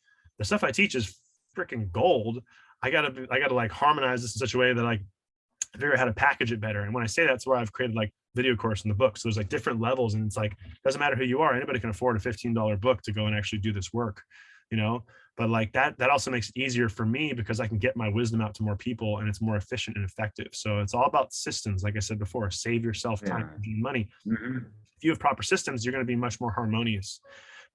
the stuff I teach is freaking gold. I gotta like harmonize this in such a way that like I figure out how to package it better. And when I say that's where I've created like video course in the book. So there's like different levels, and it's like doesn't matter who you are, anybody can afford a $15 book to go and actually do this work, you know. But like that also makes it easier for me because I can get my wisdom out to more people and it's more efficient and effective. So it's all about systems. Like I said before, save yourself time, yeah. and money. Mhm. If you have proper systems, you're going to be much more harmonious.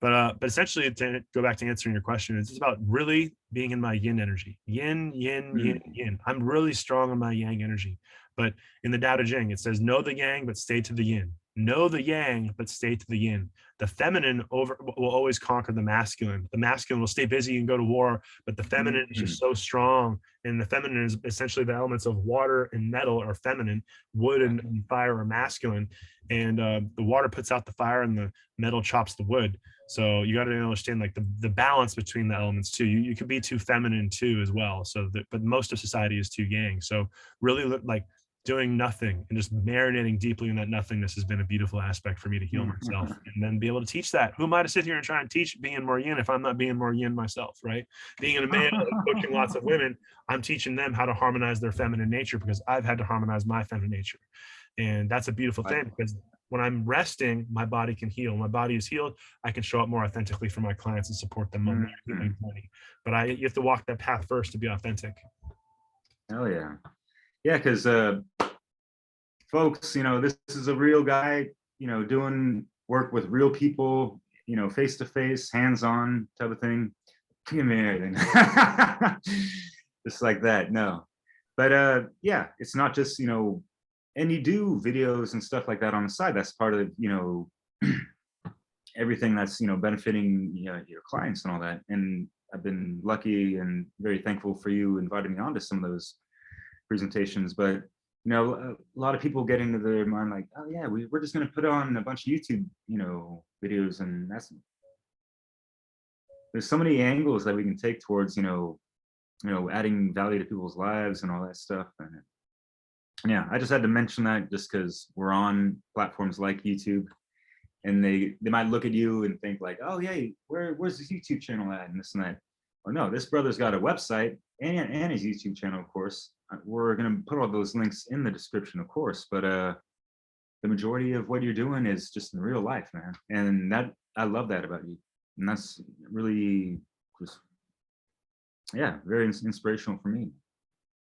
But essentially, to go back to answering your question, it's about really being in my yin energy. Yin, yin, yin, Mm, yin. I'm really strong in my yang energy. But in the Tao Te Ching, it says, know the yang, but stay to the yin. Know the yang, but stay to the yin. The feminine will always conquer the masculine. The masculine will stay busy and go to war, but the feminine is just mm, so strong. And the feminine is essentially the elements of water and metal are feminine, wood yeah. and fire are masculine. And the water puts out the fire and the metal chops the wood. So you got to understand like the balance between the elements too. You could be too feminine too as well. So that, but most of society is too yang. So really like doing nothing and just marinating deeply in that nothingness has been a beautiful aspect for me to heal myself and then be able to teach that. Who am I to sit here and try and teach being more yin if I'm not being more yin myself, right? Being a male and coaching lots of women, I'm teaching them how to harmonize their feminine nature because I've had to harmonize my feminine nature. And that's a beautiful I- thing because when I'm resting, my body can heal. My body is healed. I can show up more authentically for my clients and support them more mm, money. But you have to walk that path first to be authentic. hell yeah. Yeah, because folks, this is a real guy, doing work with real people, face to face, hands on type of thing. Give me everything. Just like that. No. But yeah, it's not just, and you do videos and stuff like that on the side. That's part of, everything that's, benefiting your clients and all that. And I've been lucky and very thankful for you inviting me on to some of those presentations. But a lot of people get into their mind like, oh yeah, we're just going to put on a bunch of YouTube videos, and there's so many angles that we can take towards adding value to people's lives and all that stuff. And yeah, I just had to mention that just because we're on platforms like YouTube, and they might look at you and think like, oh yeah, where's his YouTube channel at, and this and that. Or no, this brother's got a website and his YouTube channel, of course. We're gonna put all those links in the description, of course. But the majority of what you're doing is just in real life, man. And that I love that about you. And that's really just, yeah, very inspirational for me.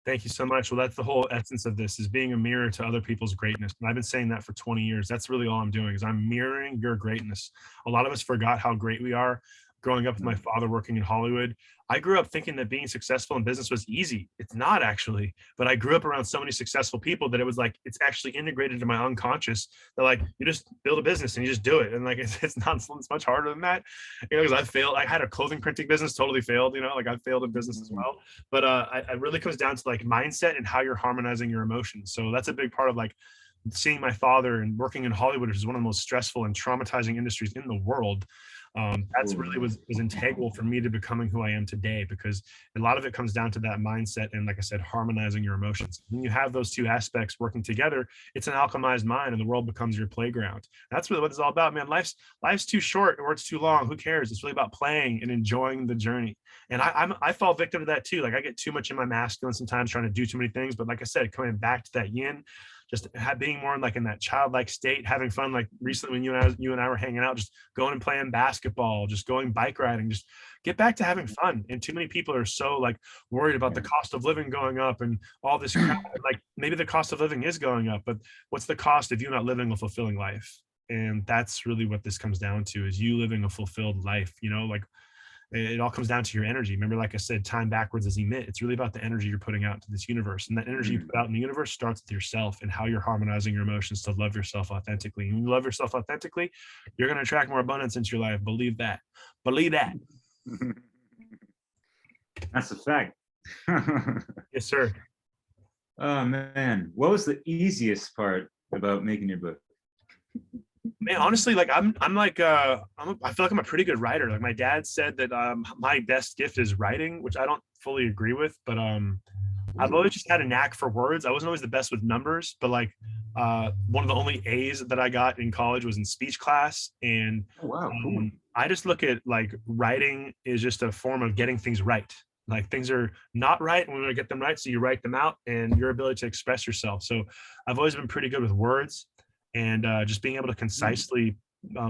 Thank you so much. Well, that's the whole essence of this, is being a mirror to other people's greatness. And I've been saying that for 20 years. That's really all I'm doing, is I'm mirroring your greatness. A lot of us forgot how great we are growing up with my Mm. father working in Hollywood. I grew up thinking that being successful in business was easy. It's not actually, but I grew up around so many successful people that it was like, it's actually integrated into my unconscious. They're like, you just build a business and you just do it. And like, it's not, it's much harder than that, because I failed. I had a clothing printing business, totally failed, like I failed in business as well. But it really comes down to like mindset and how you're harmonizing your emotions. So that's a big part of like seeing my father and working in Hollywood, which is one of the most stressful and traumatizing industries in the world. That's Oh, really yeah. was integral for me to becoming who I am today, because a lot of it comes down to that mindset and, like I said, harmonizing your emotions. When you have those two aspects working together, it's an alchemized mind, and the world becomes your playground. That's really what it's all about, man. Life's too short or it's too long. Who cares? It's really about playing and enjoying the journey. And I fall victim to that too. Like I get too much in my masculine sometimes, trying to do too many things. But like I said, coming back to that yin, just being more like in that childlike state, having fun. Like recently when you and I were hanging out, just going and playing basketball, just going bike riding, just get back to having fun. And too many people are so like worried about the Yeah. cost of living going up and all this crap. Like maybe the cost of living is going up, but what's the cost of you not living a fulfilling life? And that's really what this comes down to, is you living a fulfilled life. Like it all comes down to your energy. Remember, like I said, time backwards is emit. It's really about the energy you're putting out into this universe. And that energy you Mm. put out in the universe starts with yourself and how you're harmonizing your emotions to love yourself authentically. And when you love yourself authentically, you're going to attract more abundance into your life. Believe that. Believe that. That's a fact. Yes, sir. Oh man, what was the easiest part about making your book? Man, honestly, like I'm like I feel like I'm a pretty good writer. Like my dad said that my best gift is writing, which I don't fully agree with, but I've Ooh. always just had a knack for words. I wasn't always the best with numbers, but like one of the only A's that I got in college was in speech class. And Oh wow, cool. I just look at like writing is just a form of getting things right. Like things are not right, and we want to get them right. So you write them out, and your ability to express yourself. So I've always been pretty good with words, and just being able to Mm. concisely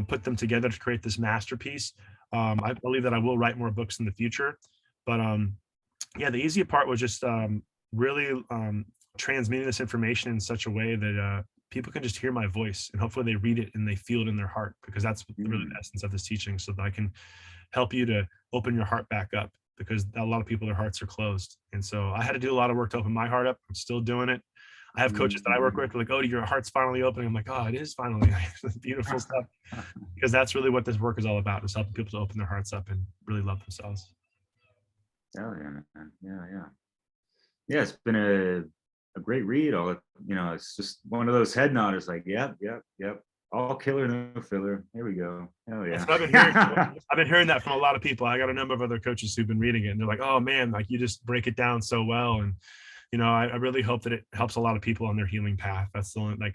put them together to create this masterpiece. I believe that I will write more books in the future, but yeah, the easy part was just really transmitting this information in such a way that people can just hear my voice, and hopefully they read it and they feel it in their heart, because that's really the Mm. essence of this teaching, so that I can help you to open your heart back up, because a lot of people, their hearts are closed. And so I had to do a lot of work to open my heart up. I'm still doing it. I have coaches that I work with, like, oh, your heart's finally opening. I'm like, oh, it is finally. Beautiful stuff. Because that's really what this work is all about, is helping people to open their hearts up and really love themselves. Hell yeah, man. Yeah, yeah. Yeah, it's been a great read. It's just one of those head nodders, like, yep, yep, yep. All killer, no filler. Here we go. Hell That's what I've been hearing. yeah. I've been hearing that from a lot of people. I got a number of other coaches who've been reading it, and they're like, oh man, like you just break it down so well. And I really hope that it helps a lot of people on their healing path. That's the only like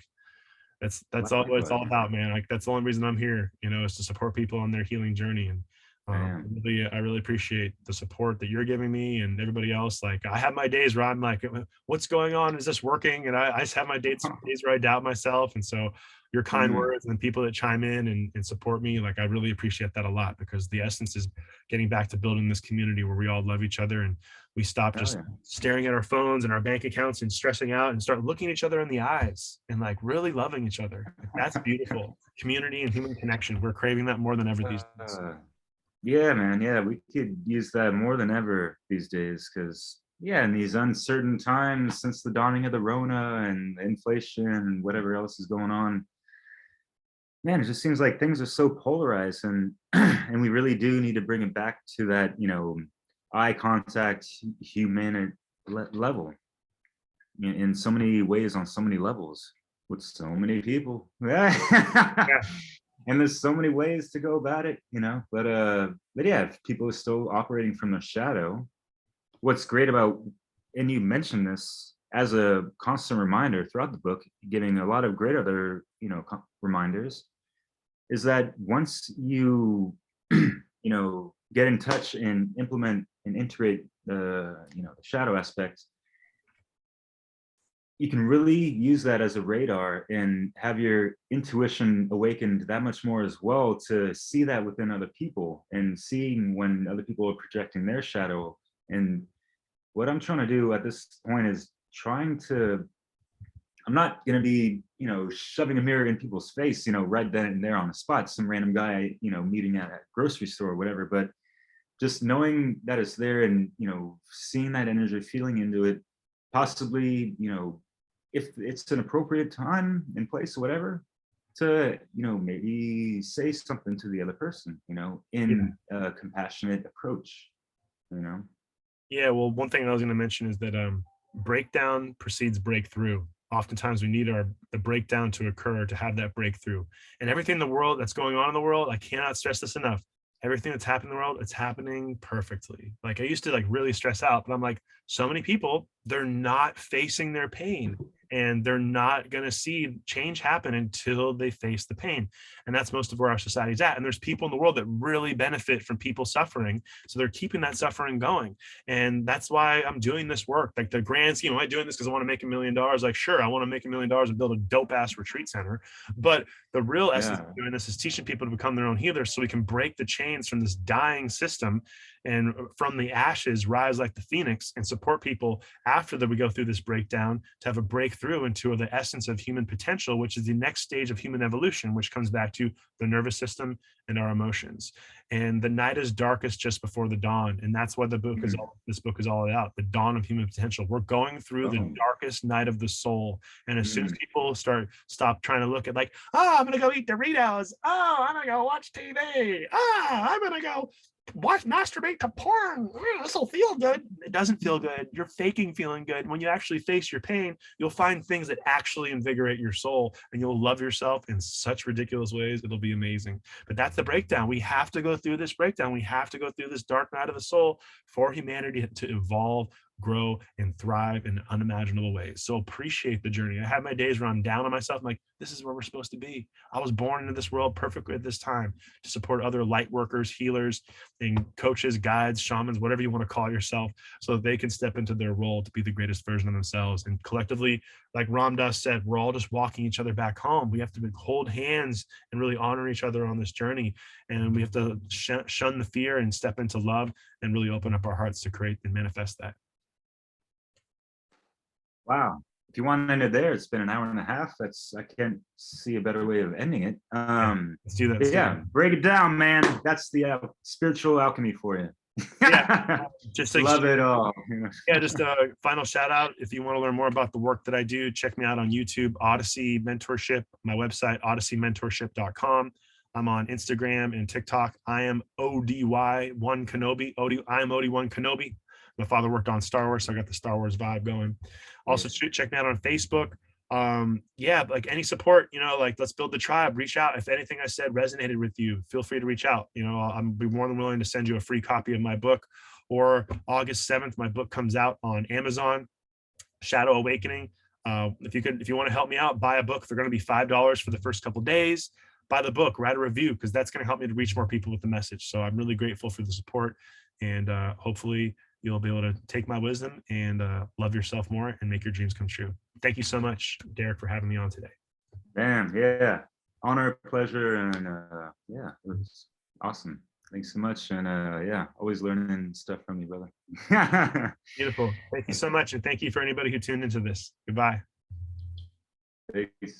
that's all what it's Likewise, all man. about, man. Like that's the only reason I'm here, is to support people on their healing journey. And Damn. I really appreciate the support that you're giving me and everybody else. Like I have my days where I'm like, what's going on? Is this working? And I just have my days where I doubt myself. And so your kind Mm. words and the people that chime in and support me, like I really appreciate that a lot, because the essence is getting back to building this community where we all love each other, and we stop Hell just yeah. staring at our phones and our bank accounts and stressing out, and start looking each other in the eyes and like really loving each other. Like, that's beautiful. Community and human connection. We're craving that more than ever these days. Uh, yeah, man. Yeah, we could use that more than ever these days, because yeah, in these uncertain times since the dawning of the Rona and inflation and whatever else is going on, man, it just seems like things are so polarized, and and we really do need to bring it back to that, eye contact, human level in so many ways, on so many levels, with so many people. Yeah. And there's so many ways to go about it, but yeah, if people are still operating from their shadow, what's great about, and you mentioned this as a constant reminder throughout the book, giving a lot of great other, reminders, is that once you get in touch and implement and integrate the shadow aspect, you can really use that as a radar and have your intuition awakened that much more as well, to see that within other people, and seeing when other people are projecting their shadow, and what I'm trying to do at this point is trying to, I'm not going to be, shoving a mirror in people's face, right then and there on the spot, some random guy, meeting at a grocery store or whatever, but just knowing that it's there and, seeing that energy, feeling into it, possibly, if it's an appropriate time and place or whatever, to, maybe say something to the other person, in a compassionate approach, Yeah, well, one thing I was going to mention is that breakdown precedes breakthrough. Oftentimes we need the breakdown to occur to have that breakthrough. And everything in the world that's going on in the world, I cannot stress this enough. Everything that's happening in the world, it's happening perfectly. Like I used to like really stress out, but I'm like, so many people, they're not facing their pain and they're not going to see change happen until they face the pain. And that's most of where our society's at. And there's people in the world that really benefit from people suffering. So they're keeping that suffering going. And that's why I'm doing this work. Like the grand scheme, am I doing this because I want to make $1 million? Like, sure, I want to make $1 million and build a dope ass retreat center. But the real essence of doing this is teaching people to become their own healers so we can break the chains from this dying system and from the ashes rise like the phoenix and support people after that we go through this breakdown to have a breakthrough into the essence of human potential, which is the next stage of human evolution, which comes back to the nervous system and our emotions. And the night is darkest just before the dawn. And that's what this book is all about, the dawn of human potential. We're going through the darkest night of the soul. And as soon as people stop trying to look at like, oh, I'm going to go eat Doritos. Oh, I'm going to go watch TV. I'm going to go masturbate to porn. This will feel good. It doesn't feel good. You're faking feeling good. When you actually face your pain, you'll find things that actually invigorate your soul and you'll love yourself in such ridiculous ways. It'll be amazing. But that's the breakdown. We have to go through this breakdown. We have to go through this dark night of the soul for humanity to evolve, grow, and thrive in unimaginable ways. So appreciate the journey. I have my days where I'm down on myself. I'm like, this is where we're supposed to be. I was born into this world perfectly at this time to support other light workers, healers, and coaches, guides, shamans, whatever you want to call yourself, so that they can step into their role to be the greatest version of themselves. And collectively, like Ram Dass said, we're all just walking each other back home. We have to hold hands and really honor each other on this journey. And we have to shun the fear and step into love and really open up our hearts to create and manifest that. Wow. If you want to end it there, it's been an hour and a half. I can't see a better way of ending it. Let's do that. Break it down, man. That's the spiritual alchemy for you. Just love it all. Yeah, just a final shout out. If you want to learn more about the work that I do, check me out on YouTube, Odyssey Mentorship, my website, odysseymentorship.com. I'm on Instagram and TikTok. I am ODY1 Kenobi. I am OD1 Kenobi. My father worked on Star Wars, so I got the Star Wars vibe going. Also, check me out on Facebook. Like any support, like let's build the tribe. Reach out. If anything I said resonated with you, feel free to reach out. I'm be more than willing to send you a free copy of my book. Or August 7th, my book comes out on Amazon, Shadow Awakening. If you want to help me out, buy a book. They're going to be $5 for the first couple of days. Buy the book, write a review, because that's going to help me to reach more people with the message. So I'm really grateful for the support, and hopefully you'll be able to take my wisdom and love yourself more and make your dreams come true. Thank you so much, Derek, for having me on today. Damn, yeah. Honor, pleasure, and it was awesome. Thanks so much. And always learning stuff from you, brother. Beautiful. Thank you so much. And thank you for anybody who tuned into this. Goodbye. Peace.